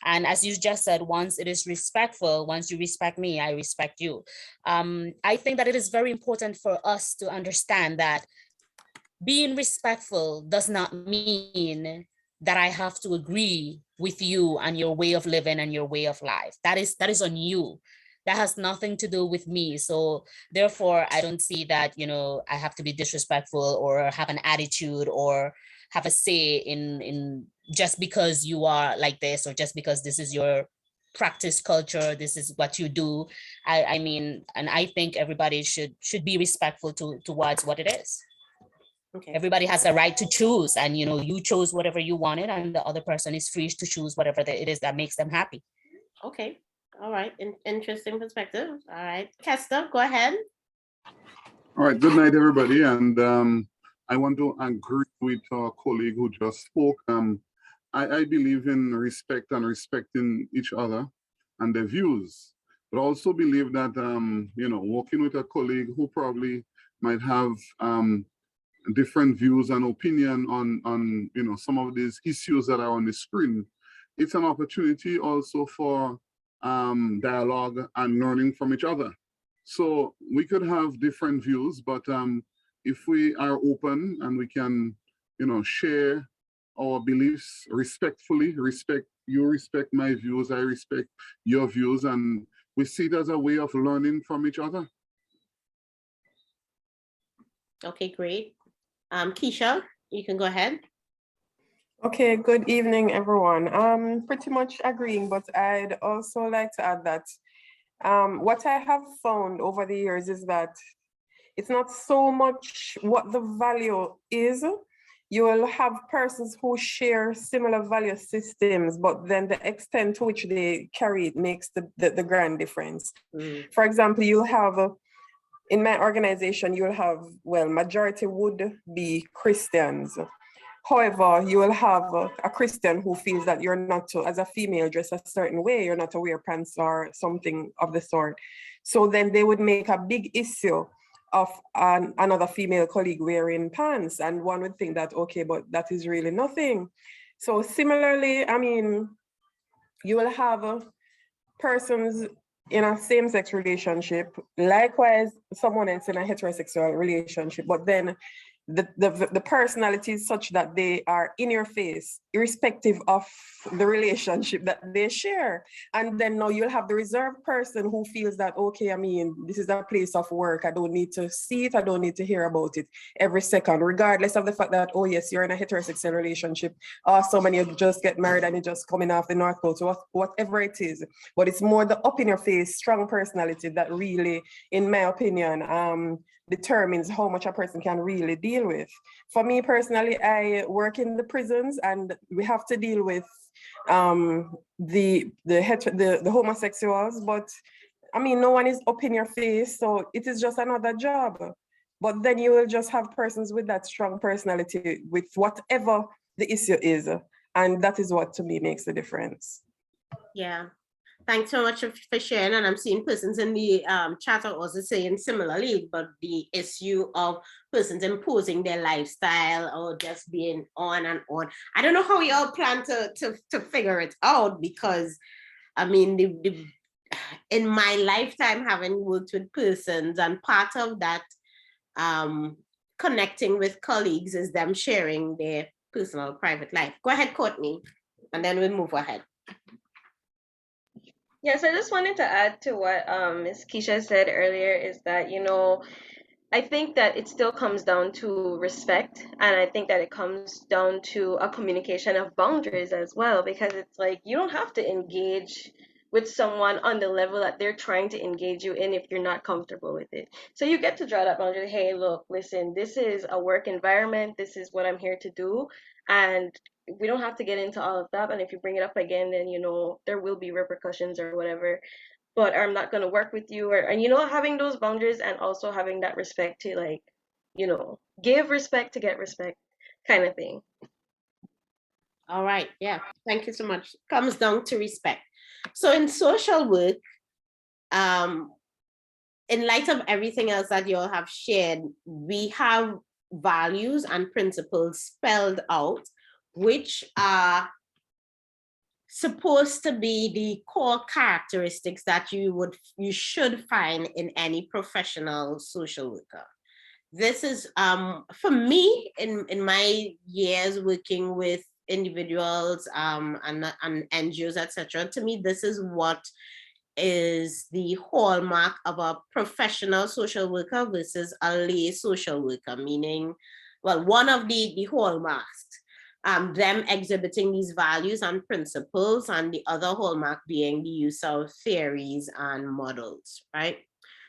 And as you just said, once it is respectful, once you respect me, I respect you. I think that it is very important for us to understand that being respectful does not mean that I have to agree with you and your way of living and your way of life. That is on you. That has nothing to do with me. So therefore, I don't see that, I have to be disrespectful or have an attitude or have a say in just because you are like this, or just because this is your practice culture, this is what you do. I mean, and I think everybody should be respectful towards what it is. Okay. Everybody has a right to choose, and you chose whatever you wanted, and the other person is free to choose whatever it is that makes them happy. Okay. All right. Interesting perspective. All right. Kester, go ahead. All right. Good night, everybody. And I want to agree with our colleague who just spoke. I believe in respect and respecting each other and their views, but also believe that, working with a colleague who probably might have different views and opinion on some of these issues that are on the screen, it's an opportunity also for dialogue and learning from each other. So we could have different views, but if we are open and we can, share our beliefs respectfully, you respect my views, I respect your views, and we see it as a way of learning from each other. Okay, great. Keisha, you can go ahead. Okay, good evening, everyone. Pretty much agreeing, but I'd also like to add that what I have found over the years is that it's not so much what the value is. You will have persons who share similar value systems, but then the extent to which they carry it makes the grand difference. For example, you'll have, in my organization, you'll have, majority would be Christians. However, you will have a Christian who feels that you're not to, as a female, dress a certain way, you're not to wear pants or something of the sort. So then they would make a big issue of another female colleague wearing pants. And one would think that, okay, but that is really nothing. So similarly, I mean, you will have persons in a same-sex relationship, likewise, someone else in a heterosexual relationship, but then the personality is such that they are in your face, irrespective of the relationship that they share. And then now you'll have the reserved person who feels that, okay, I mean, this is a place of work. I don't need to see it. I don't need to hear about it every second, regardless of the fact that, oh yes, you're in a heterosexual relationship, or somebody you just get married and you're just coming off the North Pole, so whatever it is. But it's more the up in your face, strong personality that really, in my opinion, determines how much a person can really deal with. For me personally, I work in the prisons, and we have to deal with the homosexuals, but I mean, no one is up in your face, so it is just another job. But then you will just have persons with that strong personality with whatever the issue is. And that is what to me makes the difference. Yeah. Thanks so much for sharing. And I'm seeing persons in the chat are also saying similarly, but the issue of persons imposing their lifestyle or just being on and on. I don't know how we all plan to figure it out, because I mean, in my lifetime, having worked with persons, and part of that connecting with colleagues is them sharing their personal private life. Go ahead, Courtney, and then we'll move ahead. Yes, I just wanted to add to what Ms. Keisha said earlier, is that, you know, I think that it still comes down to respect, and I think that it comes down to a communication of boundaries as well, because it's like you don't have to engage with someone on the level that they're trying to engage you in if you're not comfortable with it. So you get to draw that boundary. Hey, look, listen, this is a work environment. This is what I'm here to do. And we don't have to get into all of that. And if you bring it up again, then, you know, there will be repercussions or whatever. But I'm not going to work with you. And, you know, having those boundaries and also having that respect to, like, you know, give respect to get respect kind of thing. All right. Yeah. Thank you so much. Comes down to respect. So in social work, in light of everything else that you all have shared, we have values and principles spelled out, which are supposed to be the core characteristics that you should find in any professional social worker. This is for me, in my years working with individuals and NGOs, etc. To me, this is what is the hallmark of a professional social worker versus a lay social worker, meaning, well, one of the hallmarks, them exhibiting these values and principles, and the other hallmark being the use of theories and models, right?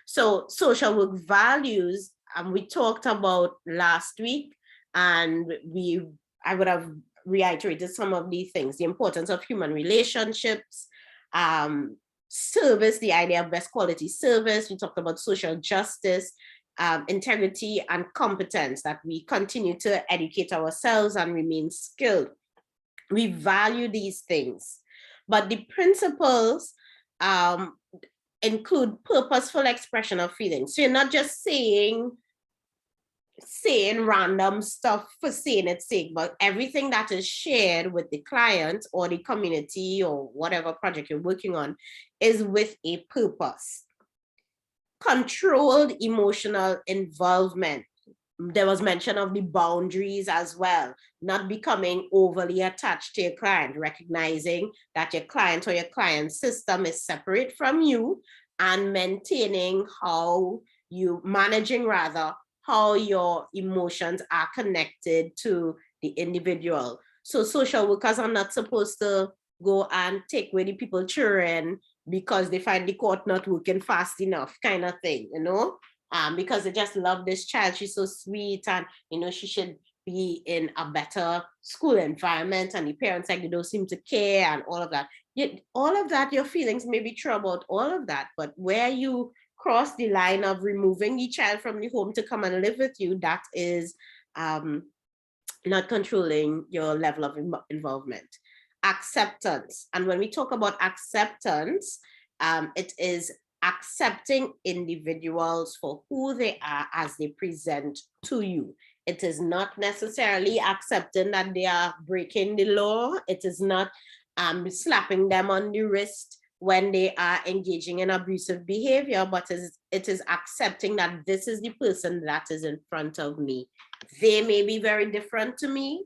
So social work values, we talked about last week, and I would have reiterated some of these things: the importance of human relationships, service, the idea of best quality service. We talked about social justice, integrity, and competence, that we continue to educate ourselves and remain skilled. We value these things, but the principles include purposeful expression of feelings. So you're not just saying random stuff for saying its sake, but everything that is shared with the client or the community or whatever project you're working on is with a purpose. Controlled emotional involvement. There was mention of the boundaries as well, not becoming overly attached to your client, recognizing that your client or your client's system is separate from you, and maintaining how how your emotions are connected to the individual. So social workers are not supposed to go and take away the people's children because they find the court not working fast enough, kind of thing, you know? Because they just love this child, she's so sweet, and you know, she should be in a better school environment, and the parents, like, they don't seem to care, and all of that. Yet all of that, your feelings may be true about all of that, but where you cross the line of removing the child from the home to come and live with you, that is not controlling your level of involvement. Acceptance. And when we talk about acceptance, it is accepting individuals for who they are as they present to you. It is not necessarily accepting that they are breaking the law. It is not slapping them on the wrist when they are engaging in abusive behavior, but it is accepting that this is the person that is in front of me. They may be very different to me,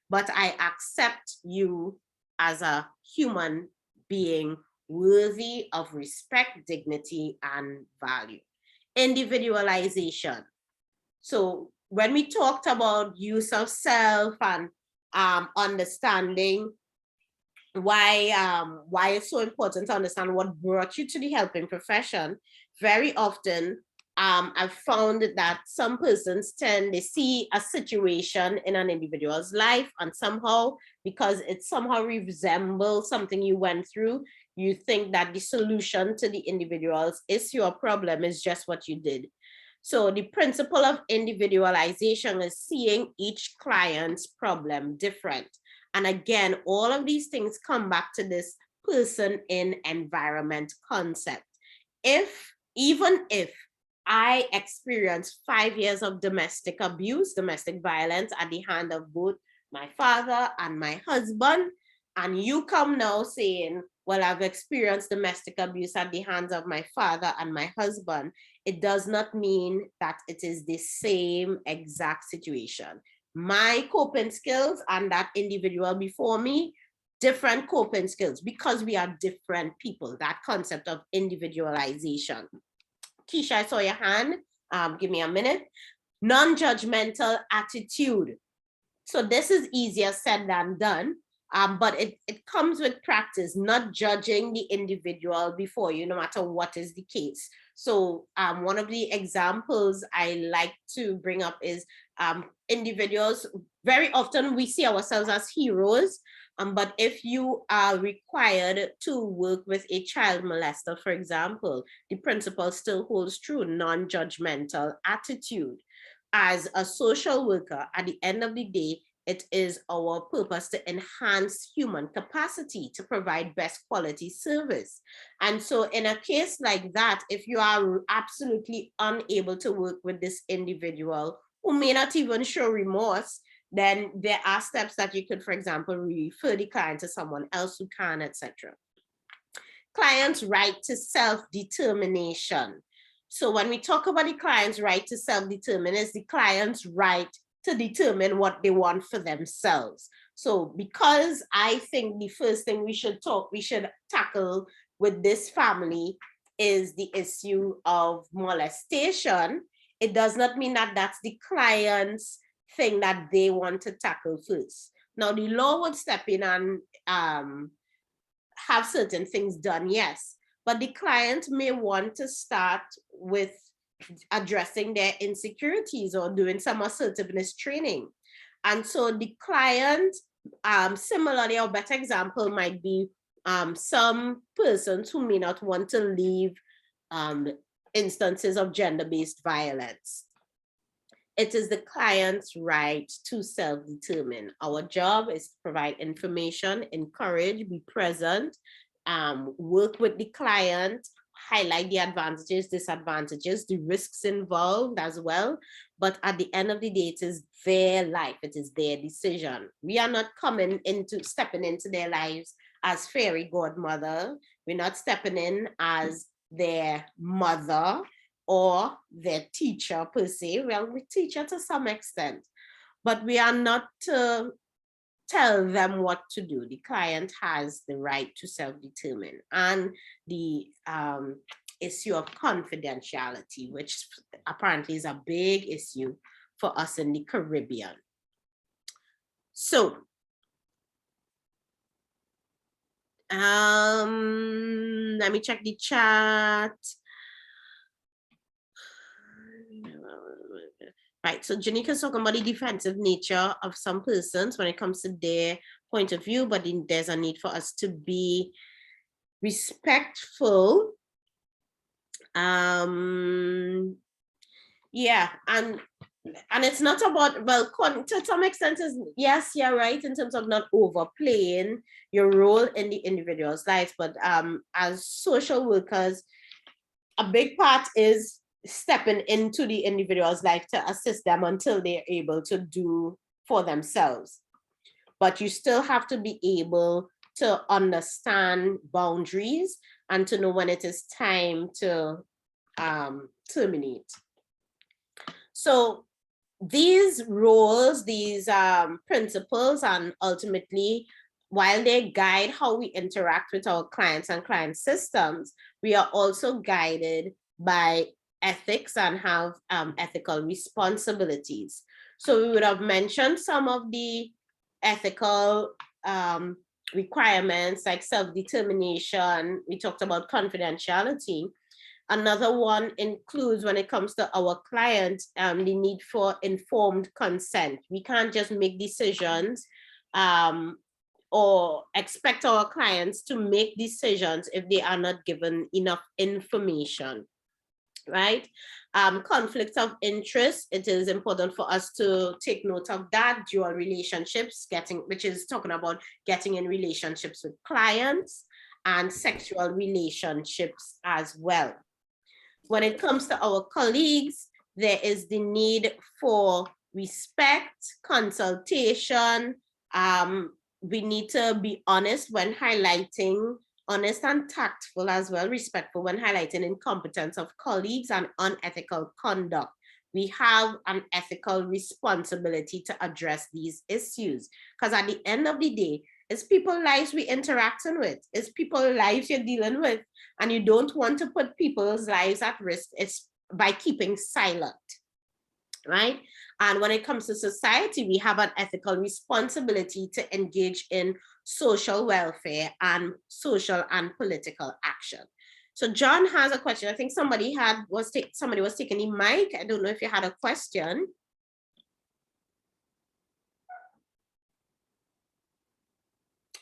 but I accept you as a human being worthy of respect, dignity, and value. Individualization. So when we talked about use of self and understanding why it's so important to understand what brought you to the helping profession, very often I've found that some persons they see a situation in an individual's life, and somehow, because it somehow resembles something you went through, you think that the solution to the individual's issue or problem is just what you did. So the principle of individualization is seeing each client's problem different. And again, all of these things come back to this person in environment concept. Even if I experienced 5 years of domestic abuse, domestic violence at the hand of both my father and my husband, and you come now saying, well, I've experienced domestic abuse at the hands of my father and my husband, it does not mean that it is the same exact situation. My coping skills and that individual before me, different coping skills, because we are different people, that concept of individualization. Keisha, I saw your hand. Give me a minute. Non-judgmental attitude. So this is easier said than done, but it comes with practice, not judging the individual before you, no matter what is the case. So one of the examples I like to bring up is individuals. Very often we see ourselves as heroes, but if you are required to work with a child molester, for example, the principle still holds true, non-judgmental attitude. As a social worker, at the end of the day, it is our purpose to enhance human capacity to provide best quality service. And so in a case like that, if you are absolutely unable to work with this individual who may not even show remorse, then there are steps that you could, for example, refer the client to someone else who can, etc. Client's right to self-determination. So when we talk about the client's right to self-determine, it's the client's right to determine what they want for themselves. So because I think the first thing we should tackle with this family is the issue of molestation, it does not mean that that's the client's thing that they want to tackle first. Now the law would step in and have certain things done, yes, but the client may want to start with addressing their insecurities or doing some assertiveness training. And so the client, similarly, a better example might be some persons who may not want to leave instances of gender-based violence. It is the client's right to self-determine. Our job is to provide information, encourage, be present, work with the client, highlight the advantages, disadvantages, the risks involved as well. But at the end of the day, it is their life, it is their decision. We are not stepping into their lives as fairy godmother. We're not stepping in as their mother or their teacher per se. Well, we teach her to some extent, but we are not to tell them what to do. The client has the right to self-determine. And the issue of confidentiality, which apparently is a big issue for us in the Caribbean. So, let me check the chat. Right, so Janika's talking about the defensive nature of some persons when it comes to their point of view, but there's a need for us to be respectful. Yeah, and it's not about, well, to some extent, yes, you're right in terms of not overplaying your role in the individual's life, but as social workers, a big part is stepping into the individual's life to assist them until they're able to do for themselves. But you still have to be able to understand boundaries and to know when it is time to terminate. So these roles, these principles, and ultimately, while they guide how we interact with our clients and client systems, we are also guided by ethics and have ethical responsibilities. So we would have mentioned some of the ethical requirements like self-determination. We talked about confidentiality. Another one includes, when it comes to our clients, the need for informed consent. We can't just make decisions or expect our clients to make decisions if they are not given enough information, right? Conflict of interest, it is important for us to take note of that. Dual relationships, which is talking about getting in relationships with clients, and sexual relationships as well. When it comes to our colleagues, there is the need for respect, consultation. We need to be honest when highlighting, honest and tactful as well, respectful when highlighting incompetence of colleagues and unethical conduct. We have an ethical responsibility to address these issues, because at the end of the day, it's people's lives we're interacting with. It's people's lives you're dealing with, and you don't want to put people's lives at risk. It's by keeping silent, right? And when it comes to society, we have an ethical responsibility to engage in social welfare and social and political action. So John has a question. I think somebody was taking the mic. I don't know if you had a question.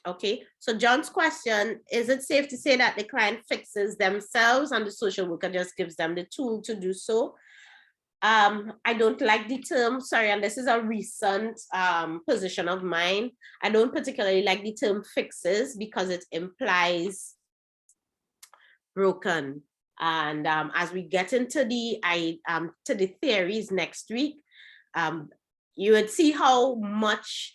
Okay, so John's question, is it safe to say that the client fixes themselves and the social worker just gives them the tool to do so? I don't like the term, sorry, and this is a recent position of mine. I don't particularly like the term fixes because it implies broken. And as we get into the theories next week, you would see how much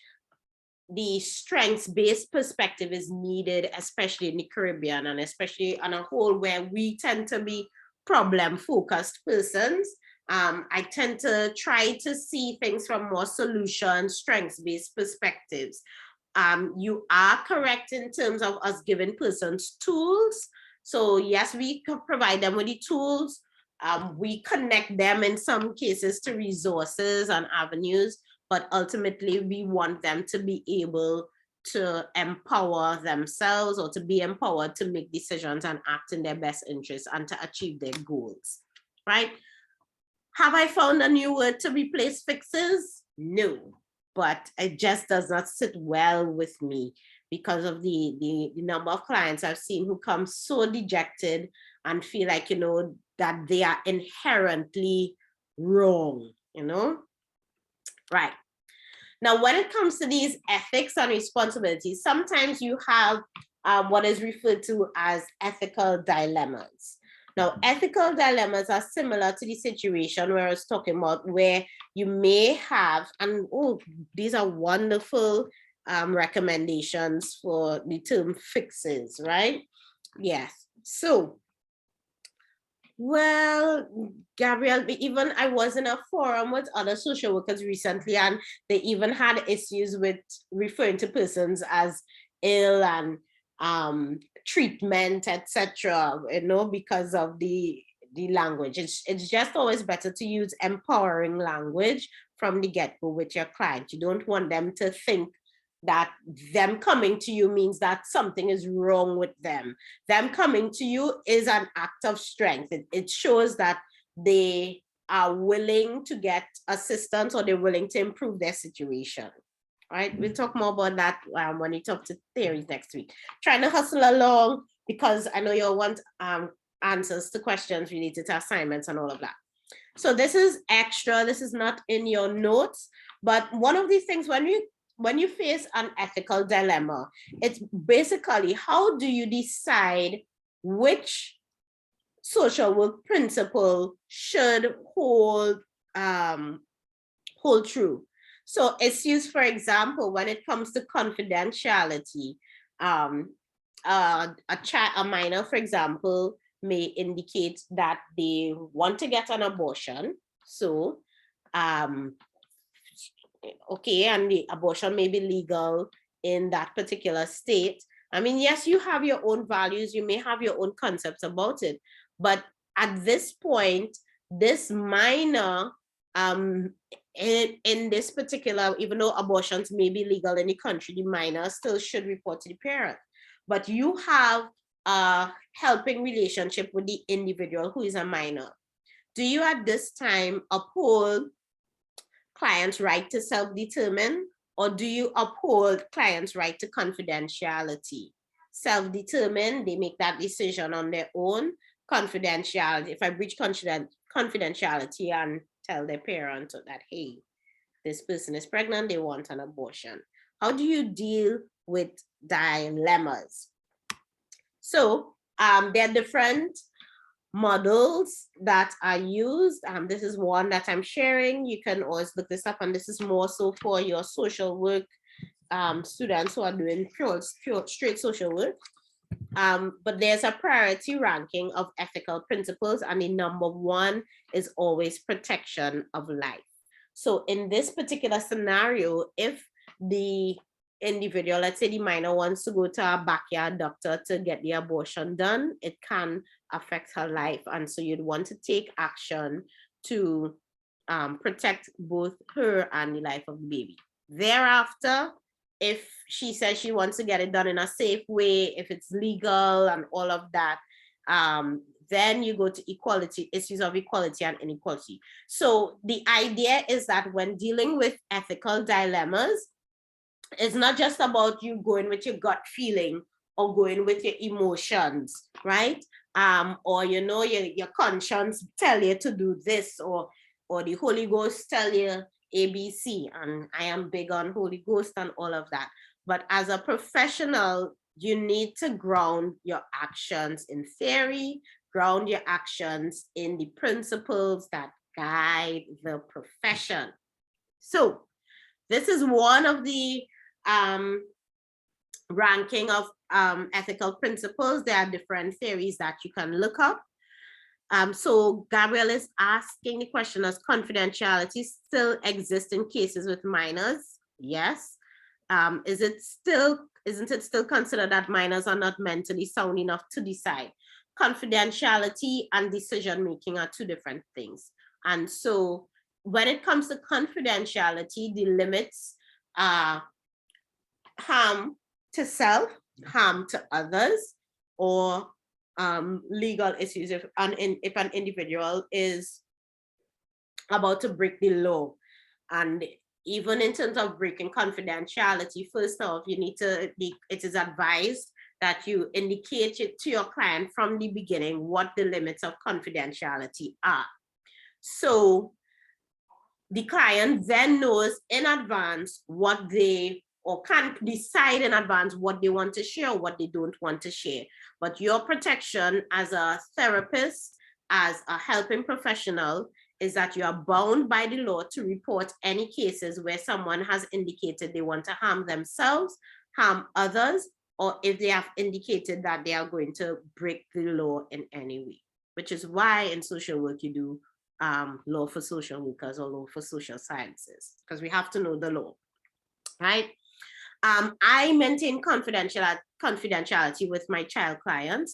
the strengths-based perspective is needed, especially in the Caribbean, and especially on a whole where we tend to be problem-focused persons. I tend to try to see things from more solution, strengths-based perspectives. You are correct in terms of us giving persons tools. So yes, we can provide them with the tools. We connect them in some cases to resources and avenues, but ultimately we want them to be able to empower themselves or to be empowered to make decisions and act in their best interest and to achieve their goals, right? Have I found a new word to replace fixes? No, but it just does not sit well with me because of the number of clients I've seen who come so dejected and feel like, you know, that they are inherently wrong, you know? Right. Now, when it comes to these ethics and responsibilities, sometimes you have what is referred to as ethical dilemmas. Now, ethical dilemmas are similar to the situation where I was talking about, where you may have, and oh, these are wonderful recommendations for the term fixes, right? Yes. So, well, Gabrielle, even I was in a forum with other social workers recently, and they even had issues with referring to persons as ill and treatment, etc., you know, because of the language. It's just always better to use empowering language from the get-go with your client. You don't want them to think that them coming to you means that something is wrong with them. Them coming to you is an act of strength. It shows that they are willing to get assistance or they're willing to improve their situation. Right, we'll talk more about that when we talk to theories next week. Trying to hustle along because I know you'll want answers to questions related to assignments and all of that. So this is extra, this is not in your notes, but one of these things when you face an ethical dilemma, it's basically how do you decide which social work principle should hold true. So issues, for example, when it comes to confidentiality, a minor, for example, may indicate that they want to get an abortion. So, okay, and the abortion may be legal in that particular state. I mean, yes, you have your own values, you may have your own concepts about it, but at this point, this minor, in this particular, even though abortions may be legal in the country, the minor still should report to the parent. But you have a helping relationship with the individual who is a minor? Do you at this time uphold clients' right to self-determine, or do you uphold clients' right to confidentiality? Self-determine, they make that decision on their own. Confidentiality, if I breach confidentiality and tell their parent that, hey, this person is pregnant, they want an abortion. How do you deal with dilemmas? So there are different models that are used. This is one that I'm sharing. You can always look this up, and this is more so for your social work students who are doing pure straight social work. But there's a priority ranking of ethical principles, and the number one is always protection of life. So in this particular scenario, if the individual, let's say the minor, wants to go to a backyard doctor to get the abortion done, it can affect her life. And so you'd want to take action to protect both her and the life of the baby. Thereafter, if she says she wants to get it done in a safe way, if it's legal and all of that, then you go to equality, issues of equality and inequality. So the idea is that when dealing with ethical dilemmas, it's not just about you going with your gut feeling or going with your emotions, right? Or you know, your conscience tell you to do this, or the Holy Ghost tell you ABC, and I am big on Holy Ghost and all of that. But as a professional, you need to ground your actions in theory, ground your actions in the principles that guide the profession. So this is one of the ranking of ethical principles. There are different theories that you can look up. So Gabriel is asking the question, does confidentiality still exist in cases with minors? Yes. Isn't it still considered that minors are not mentally sound enough to decide? Confidentiality and decision-making are two different things. And so when it comes to confidentiality, the limits are harm to self, harm to others, or legal issues if an individual is about to break the law. And even in terms of breaking confidentiality, first off, you need to it is advised that you indicate it to your client from the beginning what the limits of confidentiality are. So the client then knows in advance what they, or can decide in advance what they want to share or what they don't want to share. But your protection as a therapist, as a helping professional, is that you are bound by the law to report any cases where someone has indicated they want to harm themselves, harm others, or if they have indicated that they are going to break the law in any way, which is why in social work you do law for social workers or law for social sciences, because we have to know the law, right? I maintain confidentiality with my child clients.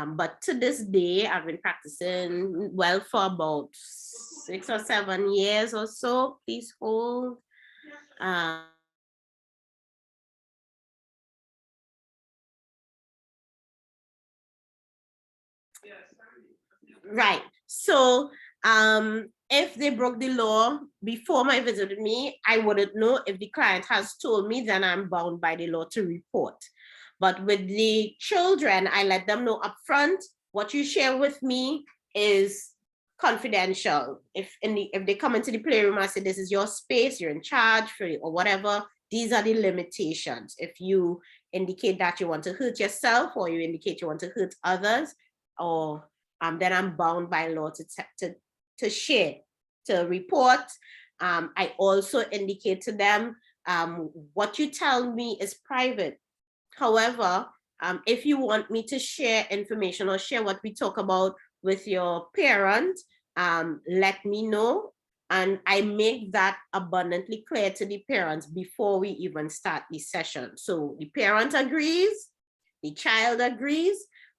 But to this day, I've been practicing well for about 6 or 7 years or so. Please hold. Right. So if they broke the law before my visit with me, I wouldn't know. If the client has told me, then I'm bound by the law to report. But with the children, I let them know upfront, what you share with me is confidential. If they come into the playroom, I say, this is your space, you're in charge for it, or whatever, these are the limitations. If you indicate that you want to hurt yourself, or you indicate you want to hurt others, or then I'm bound by law to share, to report. I also indicate to them, what you tell me is private. However, if you want me to share information or share what we talk about with your parent, let me know. And I make that abundantly clear to the parents before we even start the session. So the parent agrees, the child agrees,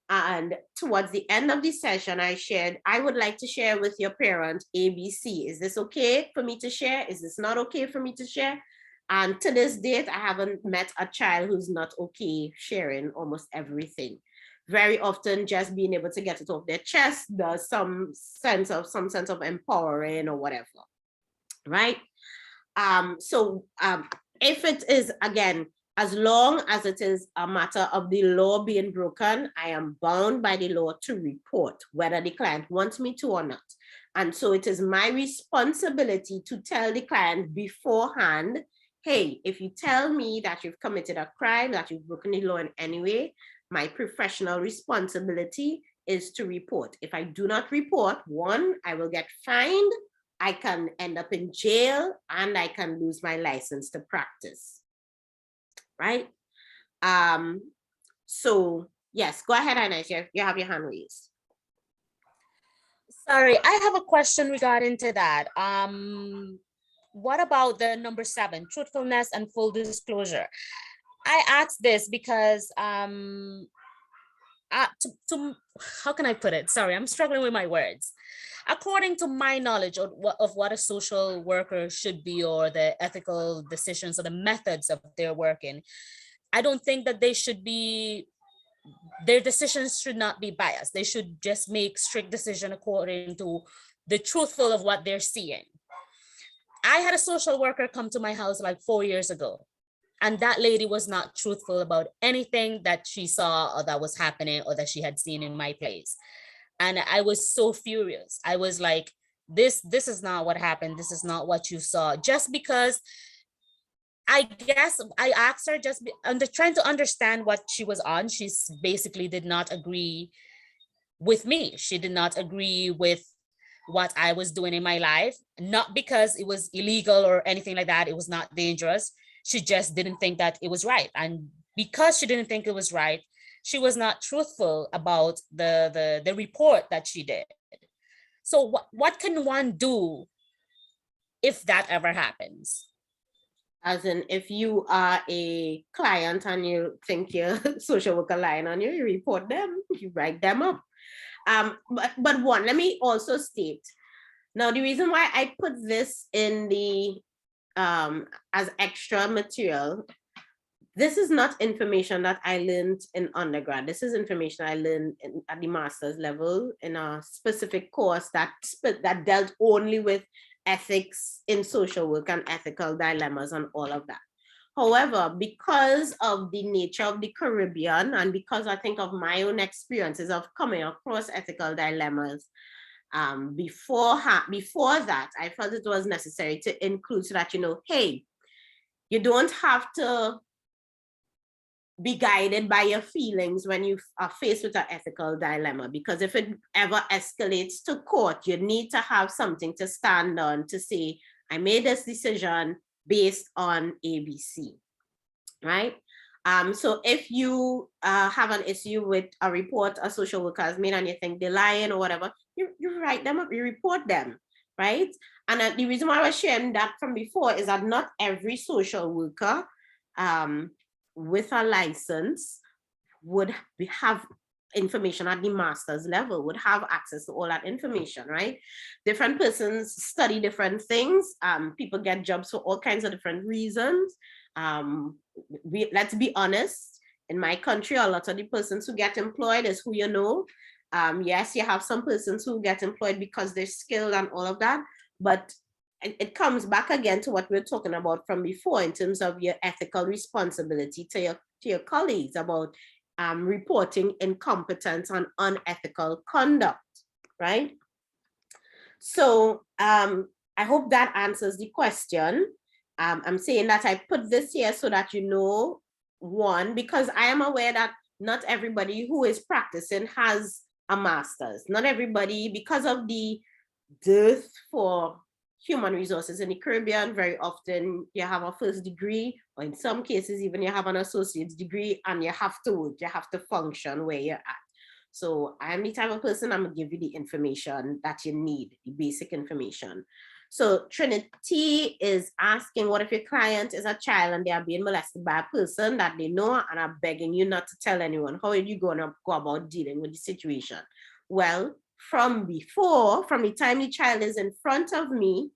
and towards the end of the session, I shared, I would like to share with your parent ABC. Is this okay for me to share? Is this not okay for me to share? And to this date, I haven't met a child who's not okay sharing almost everything. very often just being able to get it off their chest does some sense of empowering or whatever, right? So if it is, again, as long as it is a matter of the law being broken, I am bound by the law to report, whether the client wants me to or not. And so it is my responsibility to tell the client beforehand, hey, if you tell me that you've committed a crime, that you've broken the law in any way, my professional responsibility is to report. If I do not report, one, I will get fined, I can end up in jail, and I can lose my license to practice, right? So yes, go ahead, Inez, you have your hand raised. Sorry, I have a question regarding to that. What about the number 7, truthfulness and full disclosure? I asked this because how can I put it? Sorry, I'm struggling with my words. According to my knowledge of what a social worker should be, or the ethical decisions or the methods of their working, I don't think that their decisions should not be biased. They should just make strict decision according to the truthful of what they're seeing. I had a social worker come to my house like 4 years ago, and that lady was not truthful about anything that she saw or that was happening or that she had seen in my place. And I was so furious. I was like, this is not what happened. This is not what you saw. Just because I guess I asked her trying to understand what she was on. She basically did not agree with me. She did not agree with what I was doing in my life, not because it was illegal or anything like that. It was not dangerous. She just didn't think that it was right. And because she didn't think it was right, she was not truthful about the report that she did. So what can one do if that ever happens? As in, if you are a client and you think your social worker lying on you, you report them, you write them up. But one, let me also state, now the reason why I put this in the as extra material, this is not information that I learned in undergrad. This is information I learned at the master's level in a specific course that dealt only with ethics in social work and ethical dilemmas and all of that. However, because of the nature of the Caribbean, and because I think of my own experiences of coming across ethical dilemmas, before that, I felt it was necessary to include, so that, hey, you don't have to be guided by your feelings when you are faced with an ethical dilemma, because if it ever escalates to court, you need to have something to stand on to say, I made this decision based on ABC, right? So if you have an issue with a report a social worker has made and you think they're lying or whatever, you write them up, you report them, right? And the reason why I was sharing that from before is that not every social worker with a license would have information at the master's level, would have access to all that information, right? Different persons study different things. People get jobs for all kinds of different reasons. Let's be honest, in my country, a lot of the persons who get employed is who you know. Yes, you have some persons who get employed because they're skilled and all of that, but it comes back again to what we we're talking about from before in terms of your ethical responsibility to your colleagues about reporting incompetence and unethical conduct, right? So I hope that answers the question. I'm saying that I put this here so that you know, one, because I am aware that not everybody who is practicing has a master's. Not everybody, because of the dearth for human resources in the Caribbean, very often you have a first degree, or in some cases even you have an associate's degree, and you have to function where you're at. So I'm the type of person, I'm gonna give you the information that you need, the basic information. So Trinity is asking, what if your client is a child and they are being molested by a person that they know and are begging you not to tell anyone? How are you gonna go about dealing with the situation? Well, from the time the child is in front of me,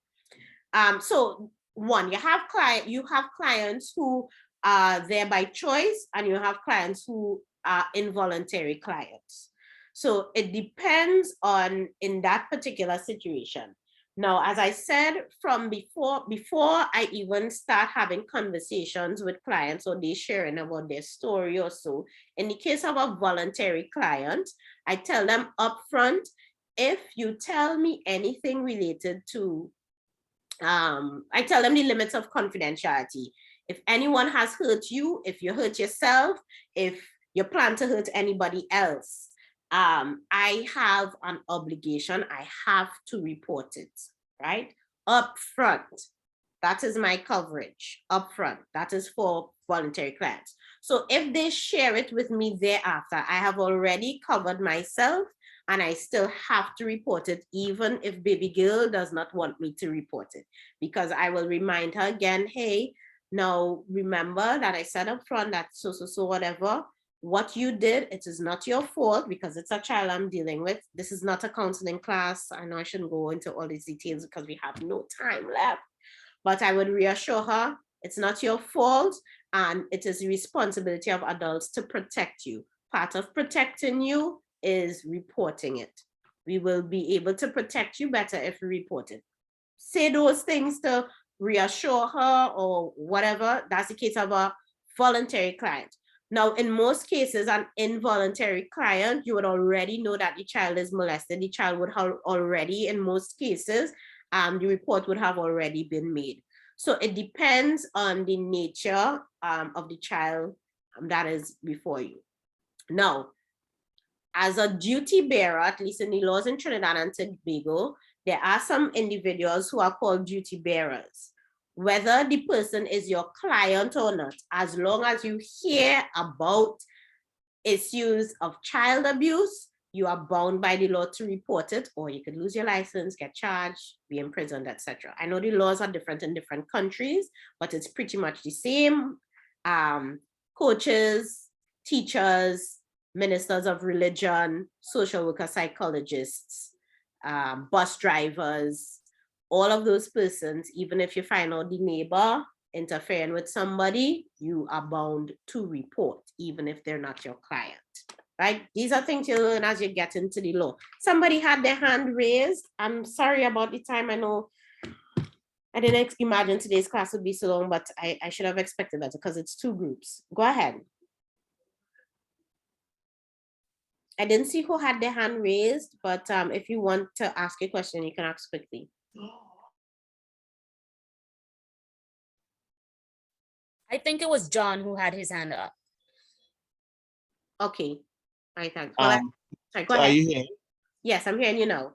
so one, you have clients who are there by choice, and you have clients who are involuntary clients. So it depends on in that particular situation. Now, as I said from before I even start having conversations with clients or they sharing about their story or so, in the case of a voluntary client, I tell them upfront, if you tell me anything related to, I tell them the limits of confidentiality. If anyone has hurt you, if you hurt yourself, if you plan to hurt anybody else, I have an obligation. I have to report it, right? Up front. That is my coverage up front. That is for voluntary clients. So if they share it with me thereafter, I have already covered myself and I still have to report it, even if baby girl does not want me to report it, because I will remind her again, hey, now remember that I said up front that so whatever, what you did, it is not your fault because it's a child I'm dealing with. This is not a counseling class. I know I shouldn't go into all these details because we have no time left, but I would reassure her, it's not your fault and it is the responsibility of adults to protect you. Part of protecting you is reporting it. We will be able to protect you better if we report it. Say those things to reassure her or whatever. That's the case of a voluntary client. Now, in most cases, an involuntary client, you would already know that the child is molested. The child would have already, in most cases, the report would have already been made. So it depends on the nature of the child that is before you. Now, as a duty bearer, at least in the laws in Trinidad and Tobago, there are some individuals who are called duty bearers. Whether the person is your client or not, as long as you hear about issues of child abuse, you are bound by the law to report it, or you could lose your license, get charged, be imprisoned, etc. I know the laws are different in different countries, but it's pretty much the same. Coaches, teachers, ministers of religion, social worker, psychologists, bus drivers, all of those persons, even if you find out the neighbor interfering with somebody, you are bound to report, even if they're not your client, right? These are things you learn as you get into the law. Somebody had their hand raised. I'm sorry about the time. I know I didn't imagine today's class would be so long, but I should have expected that because it's two groups. Go ahead. I didn't see who had their hand raised, but if you want to ask a question, you can ask quickly. I think it was John who had his hand up. Okay. I thank. Well, sorry, go Are ahead. you here? Yes, I'm hearing you now. All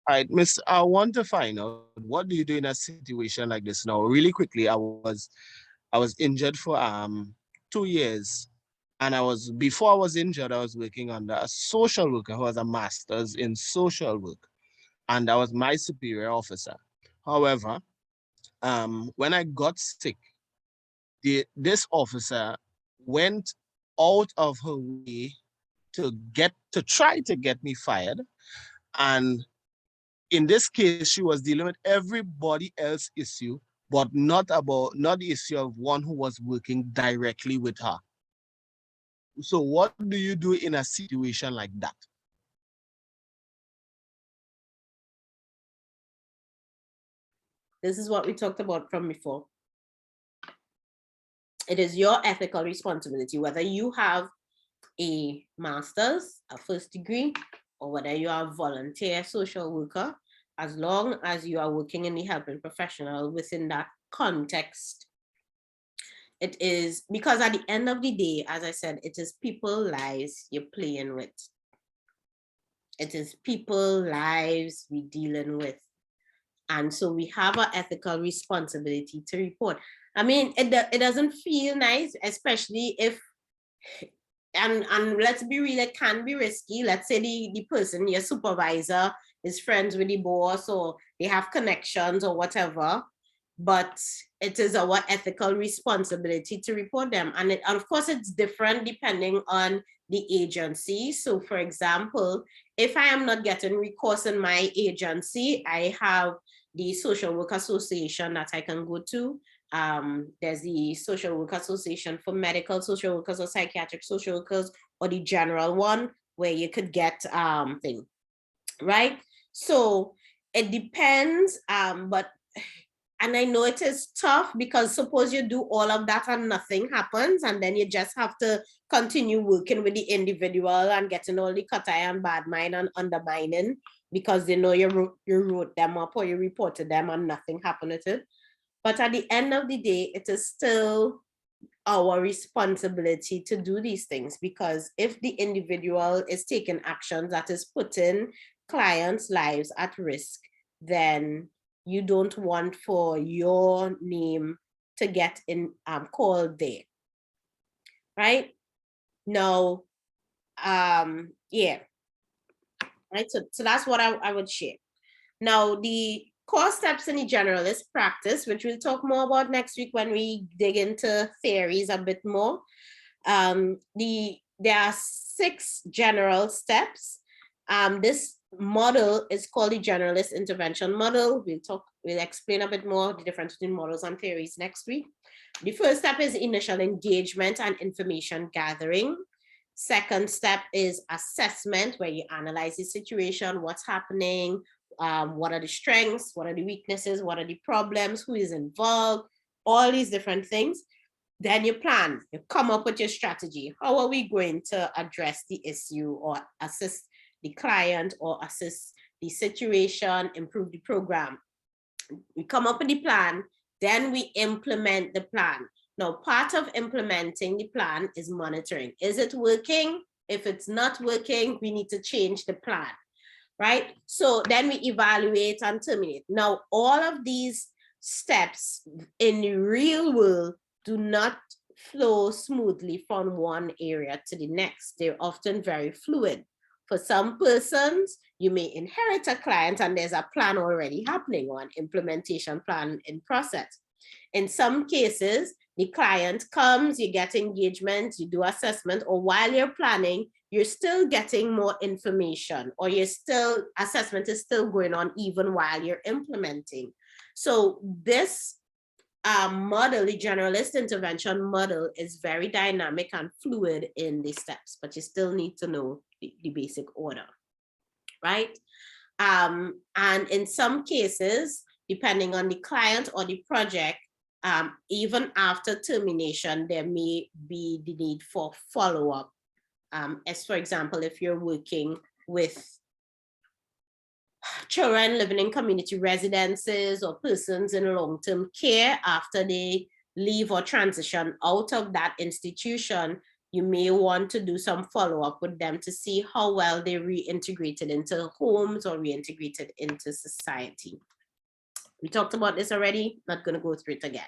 right, Miss, I want to find out what do you do in a situation like this now? Really quickly, I was injured for 2 years. And before I was injured, I was working under a social worker who has a master's in social work. And that was my superior officer. However, when I got sick, this officer went out of her way to try to get me fired. And in this case, she was dealing with everybody else's issue, but not the issue of one who was working directly with her. So what do you do in a situation like that? This is what we talked about from before. It is your ethical responsibility, whether you have a master's, a first degree, or whether you are a volunteer social worker, as long as you are working in the helping professional within that context. It is because at the end of the day, as I said, it is people's lives you're playing with. It is people's lives we're dealing with. And so we have an ethical responsibility to report. I mean, it doesn't feel nice, especially if, and let's be real, it can be risky. Let's say the person, your supervisor, is friends with the boss or they have connections or whatever, but it is our ethical responsibility to report them. And of course, it's different depending on the agency. So for example, if I am not getting recourse in my agency, I have the Social Work Association that I can go to. There's the Social Work Association for medical social workers or psychiatric social workers, or the general one where you could get thing, right? So it depends, but and I know it is tough, because suppose you do all of that and nothing happens, and then you just have to continue working with the individual and getting all the cut eye and bad mind and undermining because they know you wrote them up or you reported them and nothing happened with it. But at the end of the day, it is still our responsibility to do these things, because if the individual is taking actions that is putting clients' lives at risk, then you don't want for your name to get in called there, right? Now, yeah, right. So that's what I would share. Now, the core steps in the generalist practice, which we'll talk more about next week when we dig into theories a bit more. There are 6 general steps. This model is called the generalist intervention model. We'll explain a bit more the difference between models and theories next week. The first step is initial engagement and information gathering. Second step is assessment, where you analyze the situation, what's happening, what are the strengths, what are the weaknesses, what are the problems, who is involved, all these different things. Then you plan, you come up with your strategy. How are we going to address the issue or assist the client or assist the situation, improve the program? We come up with the plan, then we implement the plan. Now, part of implementing the plan is monitoring. Is it working? If it's not working, we need to change the plan, right? So then we evaluate and terminate. Now, all of these steps in the real world do not flow smoothly from one area to the next. They're often very fluid. For some persons, you may inherit a client and there's a plan already happening, or an implementation plan in process. In some cases, the client comes, you get engagement, you do assessment, or while you're planning, you're still getting more information, or assessment is still going on even while you're implementing. So this model, the generalist intervention model, is very dynamic and fluid in the steps, but you still need to know the basic order, right? And in some cases, depending on the client or the project, even after termination, there may be the need for follow-up. As for example, if you're working with children living in community residences or persons in long-term care, after they leave or transition out of that institution, you may want to do some follow-up with them to see how well they reintegrated into homes or reintegrated into society. We talked about this already, not going to go through it again.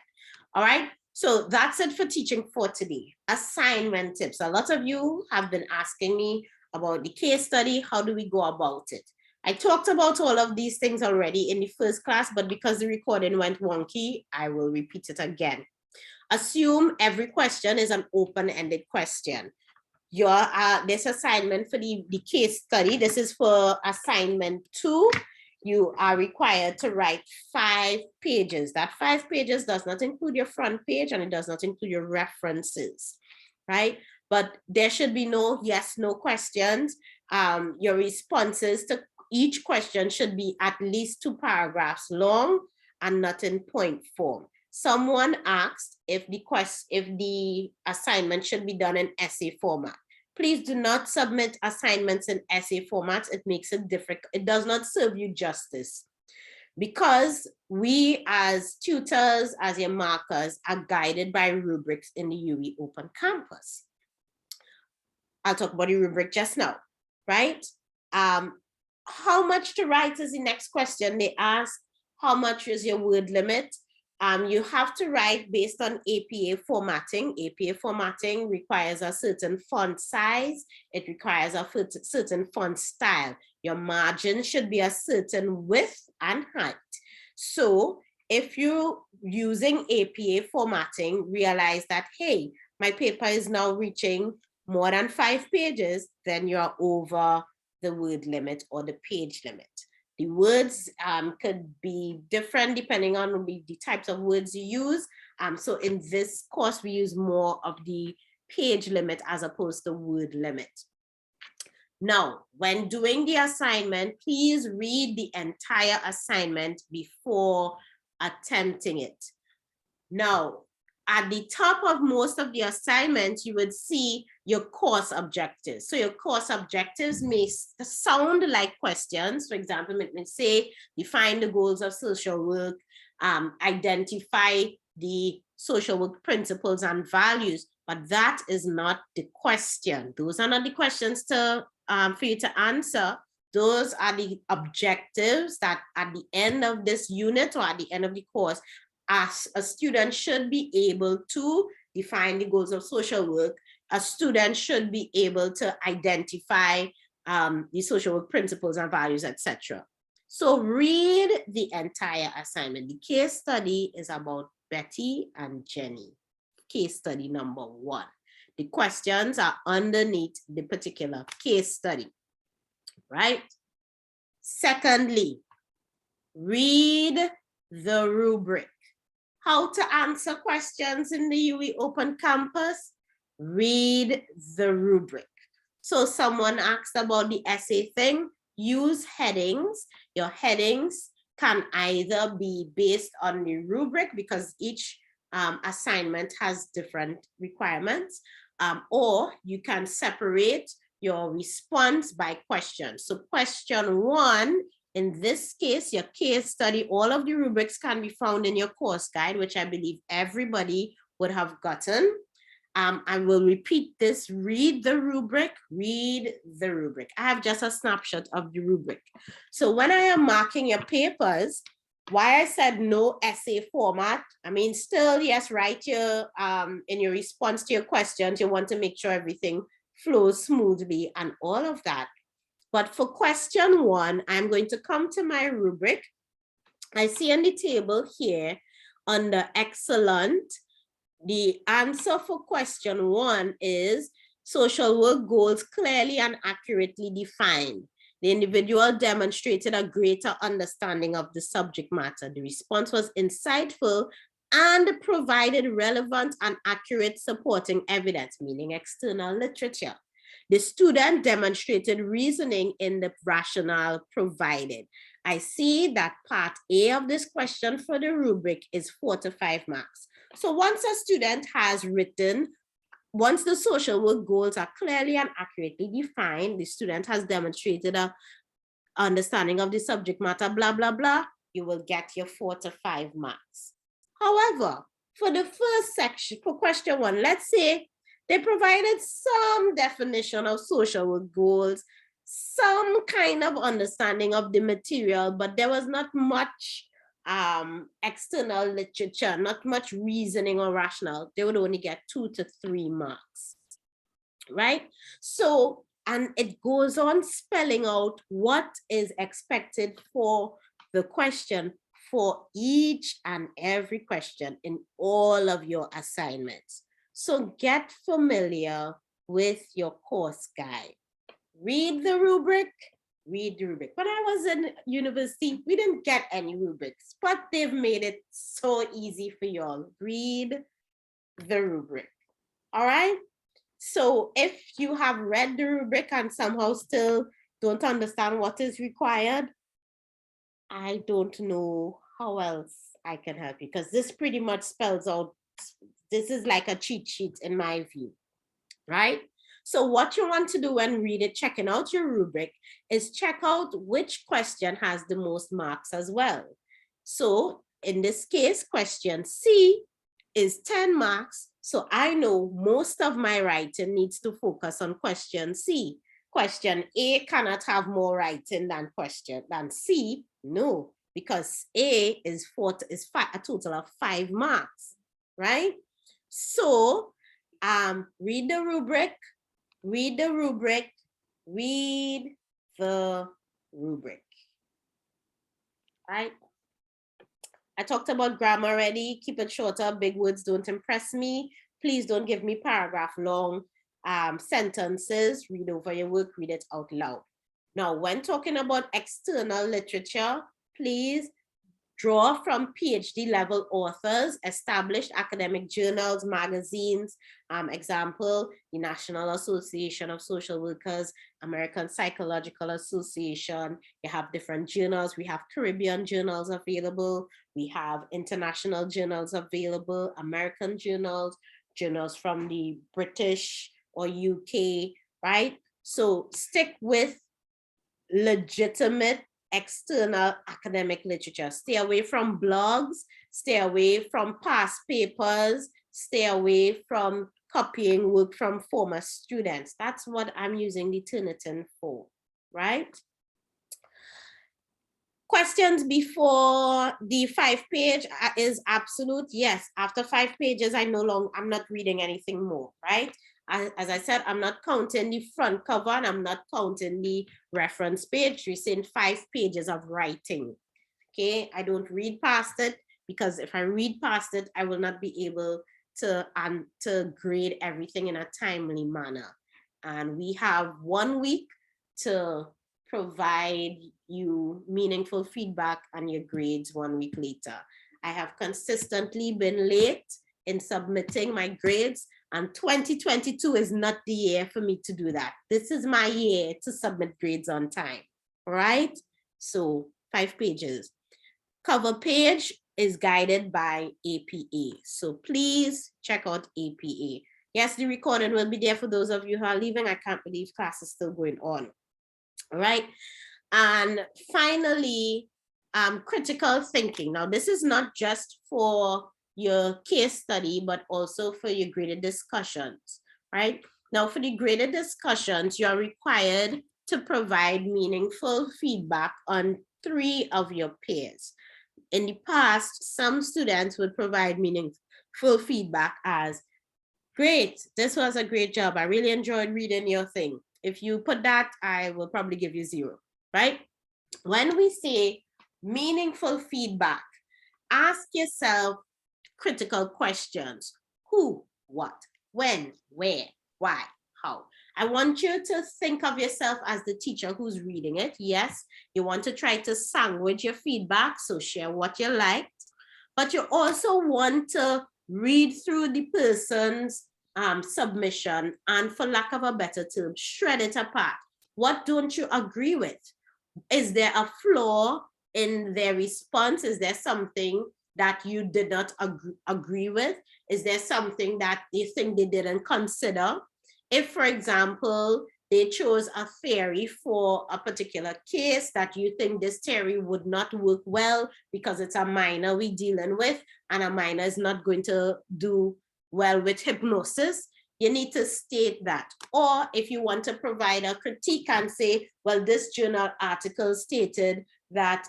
All right, so that's it for teaching for today. Assignment tips. A lot of you have been asking me about the case study. How do we go about it? I talked about all of these things already in the first class, but because the recording went wonky, I will repeat it again. Assume every question is an open-ended question. This assignment for the case study, this is for assignment 2. You are required to write 5 pages. That 5 pages does not include your front page, and it does not include your references, right? But there should be no yes, no questions. Your responses to each question should be at least 2 paragraphs long and not in point form. Someone asked if the assignment should be done in essay format. Please do not submit assignments in essay formats. It makes it difficult. It does not serve you justice, because we as tutors, as your markers, are guided by rubrics in the UWI Open Campus. I'll talk about the rubric just now, right? How much to write is the next question. They ask, how much is your word limit? You have to write based on APA formatting. APA formatting requires a certain font size. It requires a certain font style. Your margin should be a certain width and height. So if you're using APA formatting, realize that, hey, my paper is now reaching more than 5 pages, then you're over the word limit or the page limit. The words could be different depending on the types of words you use. So in this course, we use more of the page limit as opposed to word limit. Now, when doing the assignment, please read the entire assignment before attempting it. Now, at the top of most of the assignments, you would see your course objectives. So your course objectives may sound like questions. For example, it may say, define the goals of social work, identify the social work principles and values, but that is not the question. Those are not the questions for you to answer. Those are the objectives that at the end of this unit or at the end of the course, as a student should be able to define the goals of social work. A student should be able to identify the social work principles and values, etc. So read the entire assignment. The case study is about Betty and Jenny. Case study number 1. The questions are underneath the particular case study, right? Secondly, read the rubric. How to answer questions in the UE Open Campus? Read the rubric. So someone asked about the essay thing, use headings. Your headings can either be based on the rubric because each assignment has different requirements, or you can separate your response by question. So question 1, in this case, your case study, all of the rubrics can be found in your course guide, which I believe everybody would have gotten. I will repeat this, read the rubric, read the rubric. I have just a snapshot of the rubric. So when I am marking your papers, why I said no essay format, I mean, still, yes, write your, in your response to your questions, you want to make sure everything flows smoothly and all of that. But for question 1, I'm going to come to my rubric. I see on the table here under excellent, the answer for question 1 is social work goals clearly and accurately defined. The individual demonstrated a greater understanding of the subject matter. The response was insightful and provided relevant and accurate supporting evidence, meaning external literature. The student demonstrated reasoning in the rationale provided. I see that part A of this question for the rubric is 4 to 5 marks. So once a student has written, once the social work goals are clearly and accurately defined, the student has demonstrated a understanding of the subject matter, blah, blah, blah, you will get your 4 to 5 marks. However, for the first section, for question 1, let's say they provided some definition of social work goals, some kind of understanding of the material, but there was not much external literature, not much reasoning or rationale. They would only get 2 to 3 marks, right? So, and it goes on spelling out what is expected for the question for each and every question in all of your assignments. So get familiar with your course guide. Read the rubric, read the rubric. When I was in university, we didn't get any rubrics, but they've made it so easy for y'all. Read the rubric, all right? So if you have read the rubric and somehow still don't understand what is required, I don't know how else I can help you, because this pretty much spells out, this is like a cheat sheet in my view, right? So what you want to do when checking out your rubric is check out which question has the most marks as well. So in this case, question C is 10 marks. So I know most of my writing needs to focus on question C. Question A cannot have more writing than C. No, because A is a total of 5 marks, right? So read the rubric, read the rubric, read the rubric, right? I talked about grammar already. Keep it shorter. Big words don't impress me. Please don't give me paragraph long sentences. Read over your work, read it out loud. Now, when talking about external literature, please draw from PhD level authors, established academic journals, magazines, example, the National Association of Social Workers, American Psychological Association. You have different journals. We have Caribbean journals available. We have international journals available, American journals, journals from the British or UK, right? So stick with legitimate external academic literature. Stay away from blogs, stay away from past papers, stay away from copying work from former students. That's what I'm using the Turnitin for, right? Questions before the 5-page is absolute. Yes, after 5 pages, I'm not reading anything more, right? As I said, I'm not counting the front cover and I'm not counting the reference page. We're saying 5 pages of writing. Okay, I don't read past it because if I read past it, I will not be able to grade everything in a timely manner. And we have 1 week to provide you meaningful feedback on your grades 1 week later. I have consistently been late in submitting my grades, and 2022 is not the year for me to do that. This is my year to submit grades on time, right? So 5 pages. Cover page is guided by APA. So please check out APA. Yes, the recording will be there for those of you who are leaving. I can't believe class is still going on. All right. And finally, critical thinking. Now, this is not just for your case study, but also for your graded discussions, right? Now, for the graded discussions, you're required to provide meaningful feedback on 3 of your peers. In the past, some students would provide meaningful feedback as, great, this was a great job. I really enjoyed reading your thing. If you put that, I will probably give you 0, right? When we say meaningful feedback, ask yourself critical questions. Who, what, when, where, why, how. I want you to think of yourself as the teacher who's reading it. Yes, you want to try to sandwich your feedback, so share what you liked, but you also want to read through the person's submission and, for lack of a better term, shred it apart. What don't you agree with? Is there a flaw in their response? Is there something that you did not agree with? Is there something that you think they didn't consider? If, for example, they chose a theory for a particular case that you think this theory would not work well because it's a minor we're dealing with, and a minor is not going to do well with hypnosis, you need to state that. Or if you want to provide a critique and say, well, this journal article stated that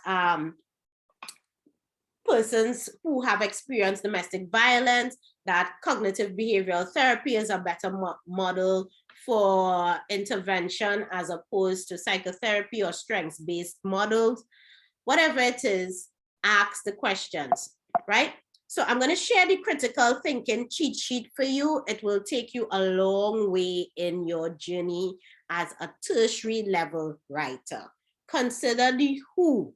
persons who have experienced domestic violence, that cognitive behavioral therapy is a better model for intervention as opposed to psychotherapy or strengths-based models. Whatever it is, ask the questions, right? So I'm going to share the critical thinking cheat sheet for you. It will take you a long way in your journey as a tertiary level writer. Consider the who.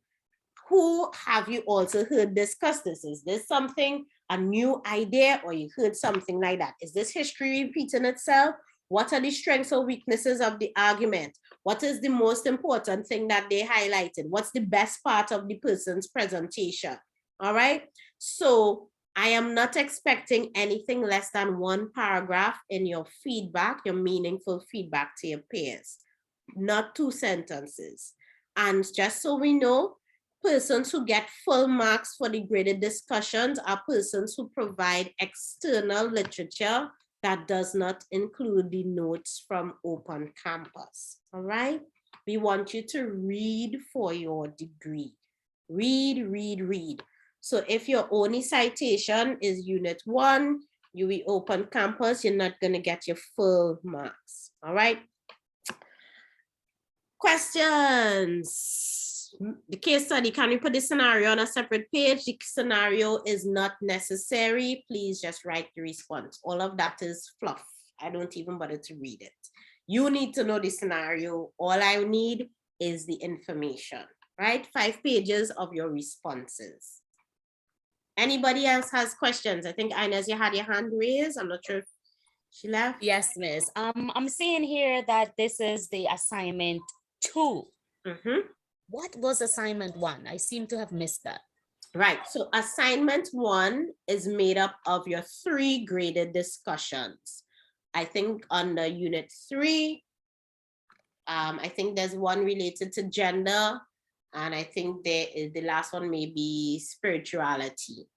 Who have you also heard discuss this? Is this something, a new idea, or you heard something like that? Is this history repeating itself? What are the strengths or weaknesses of the argument? What is the most important thing that they highlighted? What's the best part of the person's presentation? All right. So I am not expecting anything less than 1 paragraph in your feedback, your meaningful feedback to your peers, not 2 sentences. And just so we know, persons who get full marks for the graded discussions are persons who provide external literature that does not include the notes from Open Campus. All right. We want you to read for your degree. Read, read, read. So if your only citation is Unit 1, you will Open Campus, you're not going to get your full marks. All right. Questions? The case study, can we put the scenario on a separate page? The scenario is not necessary. Please just write the response. All of that is fluff. I don't even bother to read it. You need to know the scenario. All I need is the information, right? 5 pages of your responses. Anybody else has questions? I think Inez, you had your hand raised. I'm not sure if she left. Yes, Miss. I'm seeing here that this is the assignment 2. What was assignment 1? I seem to have missed that. Right, so assignment 1 is made up of your 3 graded discussions. I think under unit 3, I think there's one related to gender, and I think the last one may be spirituality.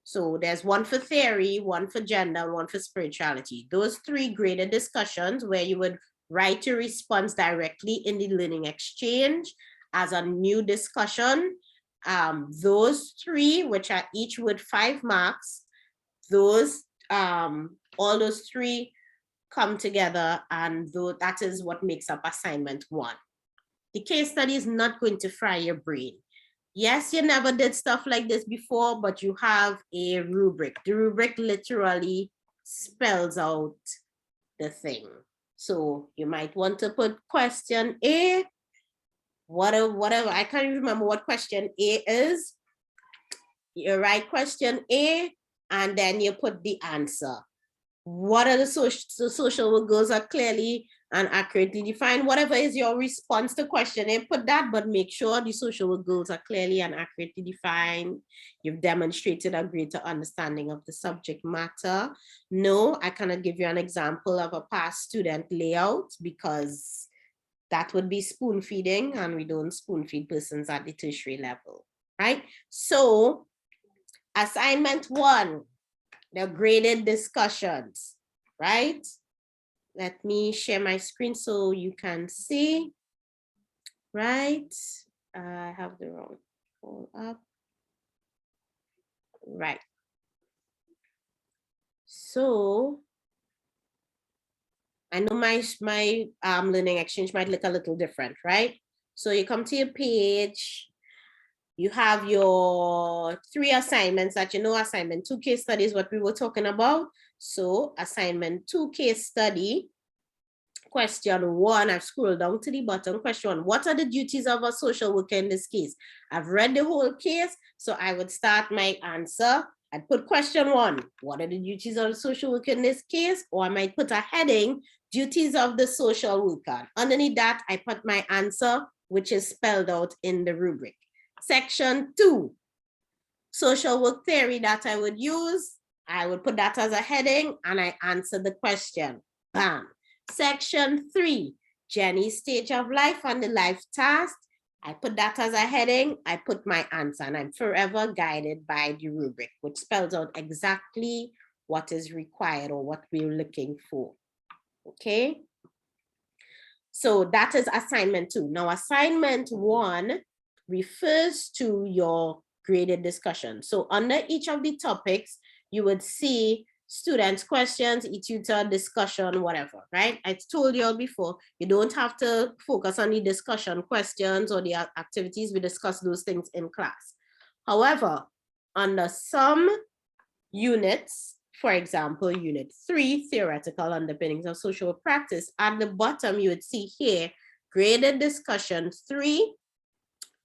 So there's one for theory, one for gender, and one for spirituality. Those 3 graded discussions where you would write your response directly in the learning exchange as a new discussion. Those 3, which are each with 5 marks, those all those 3 come together, and that is what makes up assignment 1. The case study is not going to fry your brain. Yes, you never did stuff like this before, but you have a rubric. The rubric literally spells out the thing. So you might want to put question A, whatever. I can't even remember what question A is. You write question A, and then you put the answer. What are the social work goals are clearly and accurately defined. Whatever is your response to question A, put that, but make sure the social work goals are clearly and accurately defined. You've demonstrated a greater understanding of the subject matter. No, I cannot give you an example of a past student layout because that would be spoon feeding, and we don't spoon feed persons at the tertiary level, right? So assignment 1, the graded discussions, right? Let me share my screen so you can see, right? I have the wrong hold up. Right. So I know my learning exchange might look a little different, right? So you come to your page, you have your 3 assignments that you know. Assignment 2 case study is what we were talking about. So assignment 2 case study, question 1, I've scrolled down to the bottom. Question 1, what are the duties of a social worker in this case? I've read the whole case, so I would start my answer. I'd put question 1, what are the duties of a social worker in this case? Or I might put a heading, duties of the social worker. Underneath that, I put my answer, which is spelled out in the rubric. Section 2, social work theory that I would use. I would put that as a heading, and I answer the question. Bam. Section 3, Jenny's stage of life and the life task. I put that as a heading. I put my answer, and I'm forever guided by the rubric, which spells out exactly what is required or what we're looking for. Okay. So that is assignment 2. Now, assignment 1 refers to your graded discussion. So under each of the topics, you would see students' questions, e-tutor, discussion, whatever, right? I told you all before, you don't have to focus on the discussion questions or the activities. We discuss those things in class. However, under some units, for example, unit 3, theoretical underpinnings of social practice, at the bottom, you would see here, graded discussion 3,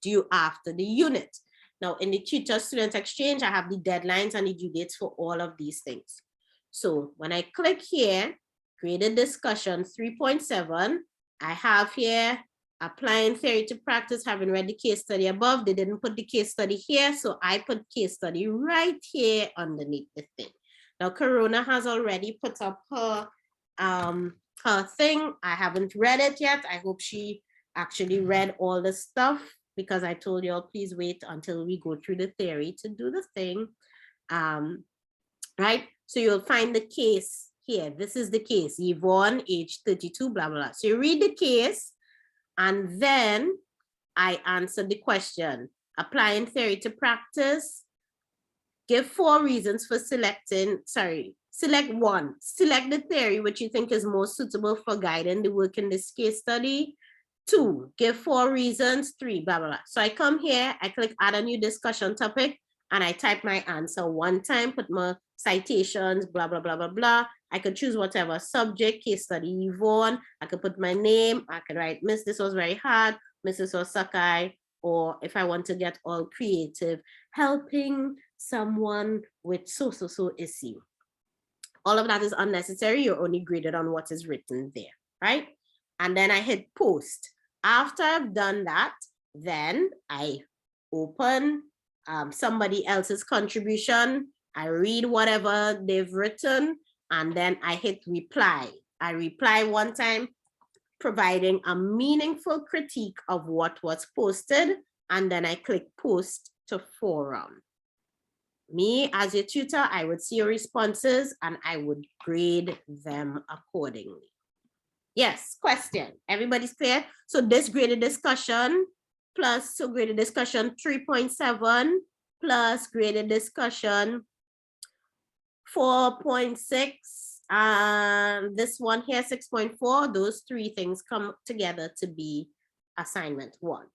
due after the unit. Now, in the tutor student exchange, I have the deadlines and the due dates for all of these things. So when I click here, graded discussion 3.7, I have here applying theory to practice, having read the case study above. They didn't put the case study here, so I put case study right here underneath the thing. Now, Corona has already put up her thing. I haven't read it yet. I hope she actually read all the stuff, because I told you all, please wait until we go through the theory to do the thing. Right? So you'll find the case here. This is the case, Yvonne, age 32, blah, blah, blah. So you read the case, and then I answered the question. Applying theory to practice. Give 4 reasons for selecting, select 1. Select the theory which you think is most suitable for guiding the work in this case study. 2, give 4 reasons. 3, blah, blah, blah. So I come here, I click add a new discussion topic, and I type my answer 1 time, put my citations, blah, blah, blah, blah, blah. I could choose whatever subject, case study Yvonne. I could put my name. I could write, Miss, this was very hard. Mrs. SOWK. Or if I want to get all creative, helping someone with so issue. All of that is unnecessary. You're only graded on what is written there, right? And then I hit post. After I've done that, then I open somebody else's contribution. I read whatever they've written, and then I hit reply. I reply one time, providing a meaningful critique of what was posted, and then I click post to forum. Me, as your tutor, I would see your responses and I would grade them accordingly. Yes, question. Everybody's clear? So this graded discussion plus, so graded discussion 3.7 plus graded discussion 4.6, and this one here 6.4, those three things come together to be assignment 1.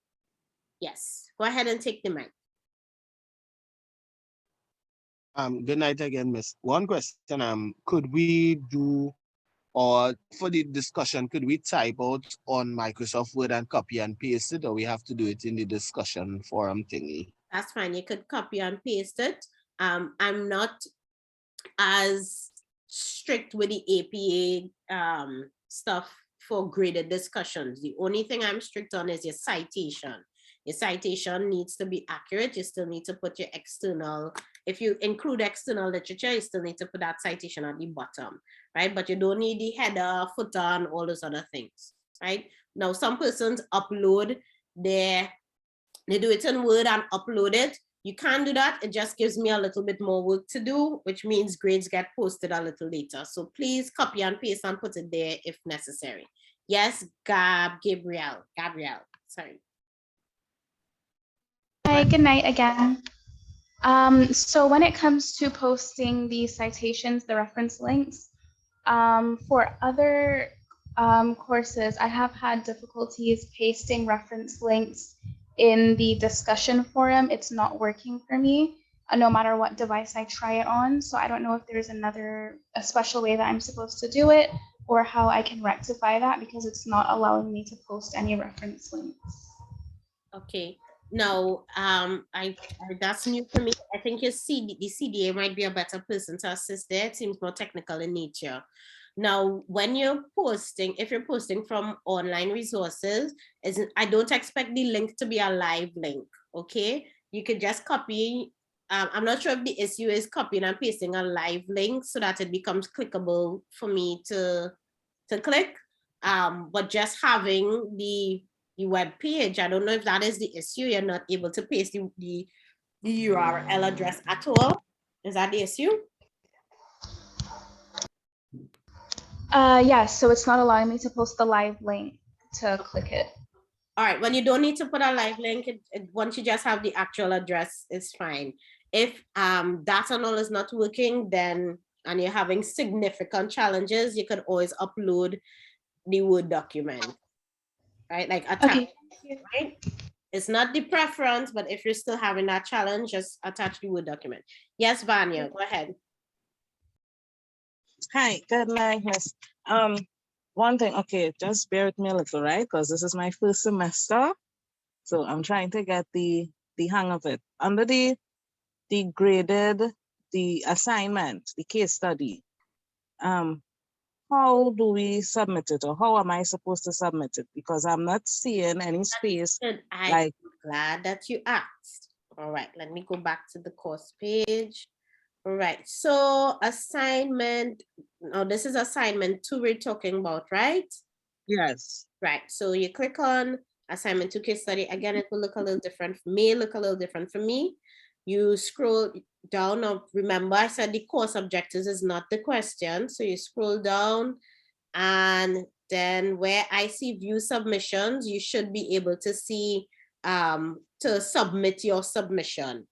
Yes, go ahead and take the mic. Good night again, Miss. One question, could we do, or for the discussion, could we type out on Microsoft Word and copy and paste it, or we have to do it in the discussion forum thingy? That's fine, you could copy and paste it. I'm not as strict with the APA stuff for graded discussions. The only thing I'm strict on is your citation. Your citation needs to be accurate. You still need to put your external, if you include external literature, you still need to put that citation at the bottom, right? But you don't need the header, footer, and all those other things, right? Now, some persons upload they do it in Word and upload it. You can't do that. It just gives me a little bit more work to do, which means grades get posted a little later. So please copy and paste and put it there if necessary. Yes, Gabrielle, sorry. Hi, good night again. So when it comes to posting the citations, the reference links, for other courses, I have had difficulties pasting reference links in the discussion forum. It's not working for me, no matter what device I try it on. So I don't know if there's a special way that I'm supposed to do it, or how I can rectify that, because it's not allowing me to post any reference links. Okay. No, that's new for me. I think the CDA might be a better person to assist there. It seems more technical in nature. Now, when you're posting, if you're posting from online resources, I don't expect the link to be a live link, okay? You could just copy. I'm not sure if the issue is copying and pasting a live link so that it becomes clickable for me to click, but just having the web page, I don't know if that is the issue. You're not able to paste the URL address at all. Is that the issue? Yes, so it's not allowing me to post the live link to click it. All right, well, you don't need to put a live link. Once you just have the actual address, it's fine. If that and all is not working, then, and you're having significant challenges, you could always upload the Word document, right? Like attach, right? It's not the preference, but if you're still having that challenge, just attach the Word document. Yes, Vanya, go ahead. Hi, good night, Miss. One thing, okay, just bear with me a little, right? Because this is my first semester. So I'm trying to get the hang of it. Under the graded, the assignment, the case study, how do we submit it, or how am I supposed to submit it? Because I'm not seeing any space. I'm glad that you asked. All right, let me go back to the course page. All right, so assignment, now this is assignment 2 we're talking about, right? Yes. Right, so you click on assignment 2 case study. Again, it will look a little different, may look a little different for me. You scroll down. Now, remember I said the course objectives is not the question. So you scroll down, and then where I see view submissions, you should be able to see to submit your submission.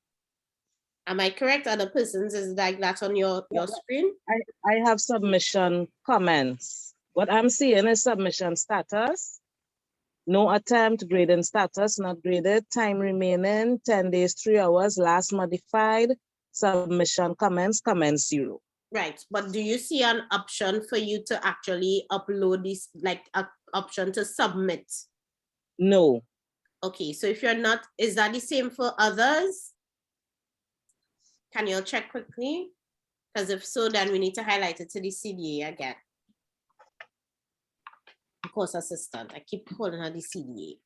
Am I correct? Other persons, is like that on your screen? I have submission comments. What I'm seeing is submission status. No attempt, grading status, not graded, time remaining, 10 days, 3 hours, last modified, submission comments, comments 0. Right, but do you see an option for you to actually upload this, like an option to submit? No. Okay, so if you're not, is that the same for others? Can you check quickly? Because if so, then we need to highlight it to the CDA again. Course assistant, I keep calling her the CDA.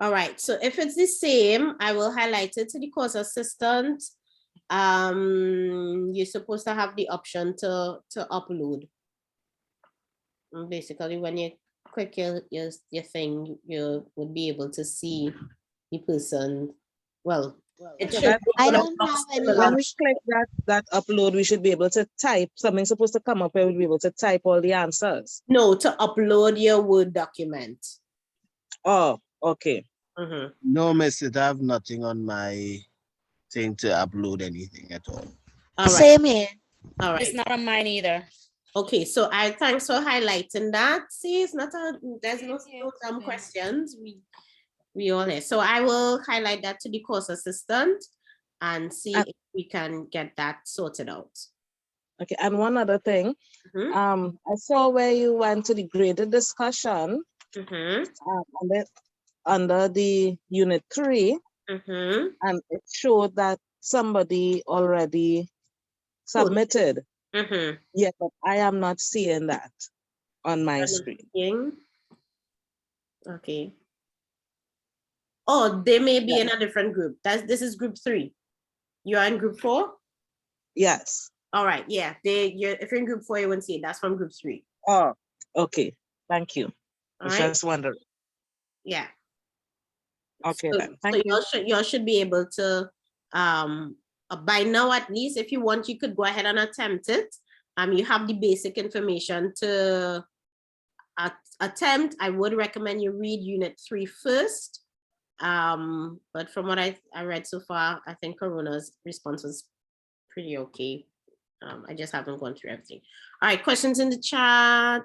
All right, so if it's the same, I will highlight it to the course assistant. You're supposed to have the option to upload. And basically, when you click your thing, you would be able to see the person. Well, it should. I don't have any. When we click that upload, we should be able to type. Something's supposed to come up where we'll be able to type all the answers. No, to upload your Word document. Oh, okay. No, Miss, I have nothing on my thing to upload anything at all. All right. Same here. All right. It's not on mine either. Okay, so thanks for highlighting that. See, it's not there's no questions. We all here. So I will highlight that to the course assistant and see if we can get that sorted out. Okay, and one other thing, I saw where you went to the graded discussion under the unit 3, and it showed that somebody already submitted. Yeah, but I am not seeing that on my screen. Okay. Oh, they may be in a different group. This is group 3. You are in group 4? Yes. All right. Yeah. If you're in group 4, you won't see it. That's from group 3. Oh, okay. Thank you. All I right. just wondering. Yeah. Okay, so, then. Thank you. Y'all should be able to, by now at least, if you want, you could go ahead and attempt it. You have the basic information to attempt. I would recommend you read unit 3 first. But from what I read so far, I think Corona's response was pretty okay. I just haven't gone through everything. All right, questions in the chat.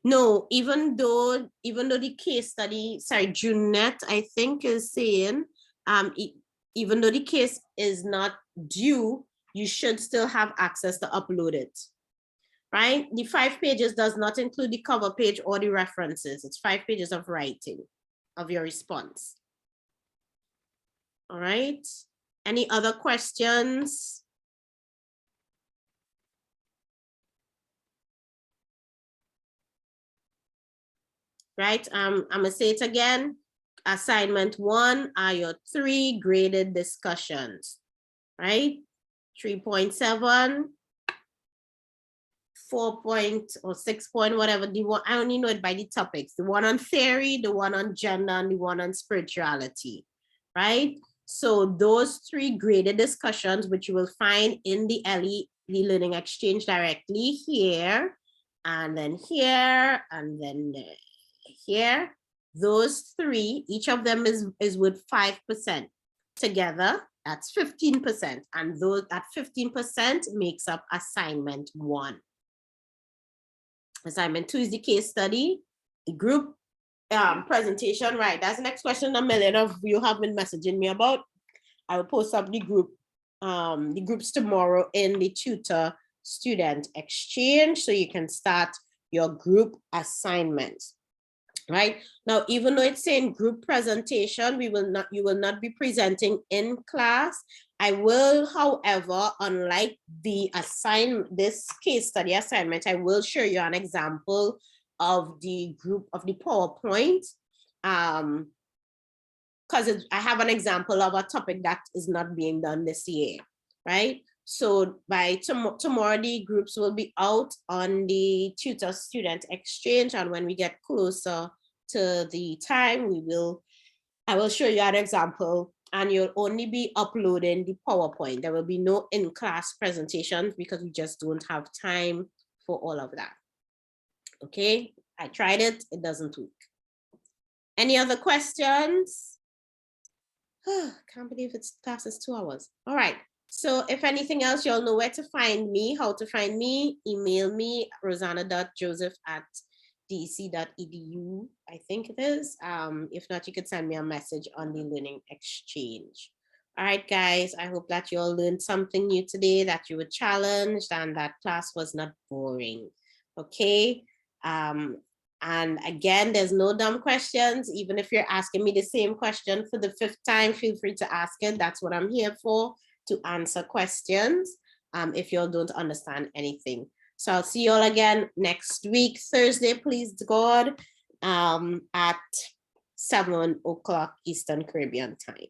No, even though the case study, sorry, Junette, I think is saying, even though the case is not due, you should still have access to upload it, right? The 5 pages does not include the cover page or the references. It's 5 pages of writing of your response. All right, any other questions? Right, I'm gonna say it again. Assignment 1 are your 3 graded discussions, right? 3.7, 4 point or 6 point, whatever, the one, I only know it by the topics, the one on theory, the one on gender, and the one on spirituality, right? So those 3 graded discussions, which you will find in the LE Learning Exchange directly here, and then here, and then here, those 3, each of them is with 5%. Together, that's 15%. And that 15% makes up assignment 1. Assignment 2 is the case study, the group presentation, right? That's the next question a million of you have been messaging me about. I will post up the groups tomorrow in the tutor student exchange, so you can start your group assignments. Right now, even though it's saying group presentation, you will not be presenting in class. I will, however, unlike this case study assignment, I will show you an example of the group of the PowerPoint, because I have an example of a topic that is not being done this year, right? So by tomorrow, the groups will be out on the tutor student exchange, and when we get closer to the time, I will show you an example, and you'll only be uploading the PowerPoint. There will be no in-class presentations because we just don't have time for all of that. Okay, I tried it, it doesn't work. Any other questions? Can't believe it's class is 2 hours. All right. So if anything else, you'll know where to find me, how to find me. Email me, rosanna.joseph@dc.edu, I think it is. If not, you could send me a message on the Learning Exchange. All right, guys, I hope that you all learned something new today, that you were challenged, and that class was not boring. Okay. And again, there's no dumb questions. Even if you're asking me the same question for the 5th time, feel free to ask it. That's what I'm here for, to answer questions if you all don't understand anything. So I'll see you all again next week, Thursday, please God, at 7 o'clock Eastern Caribbean time.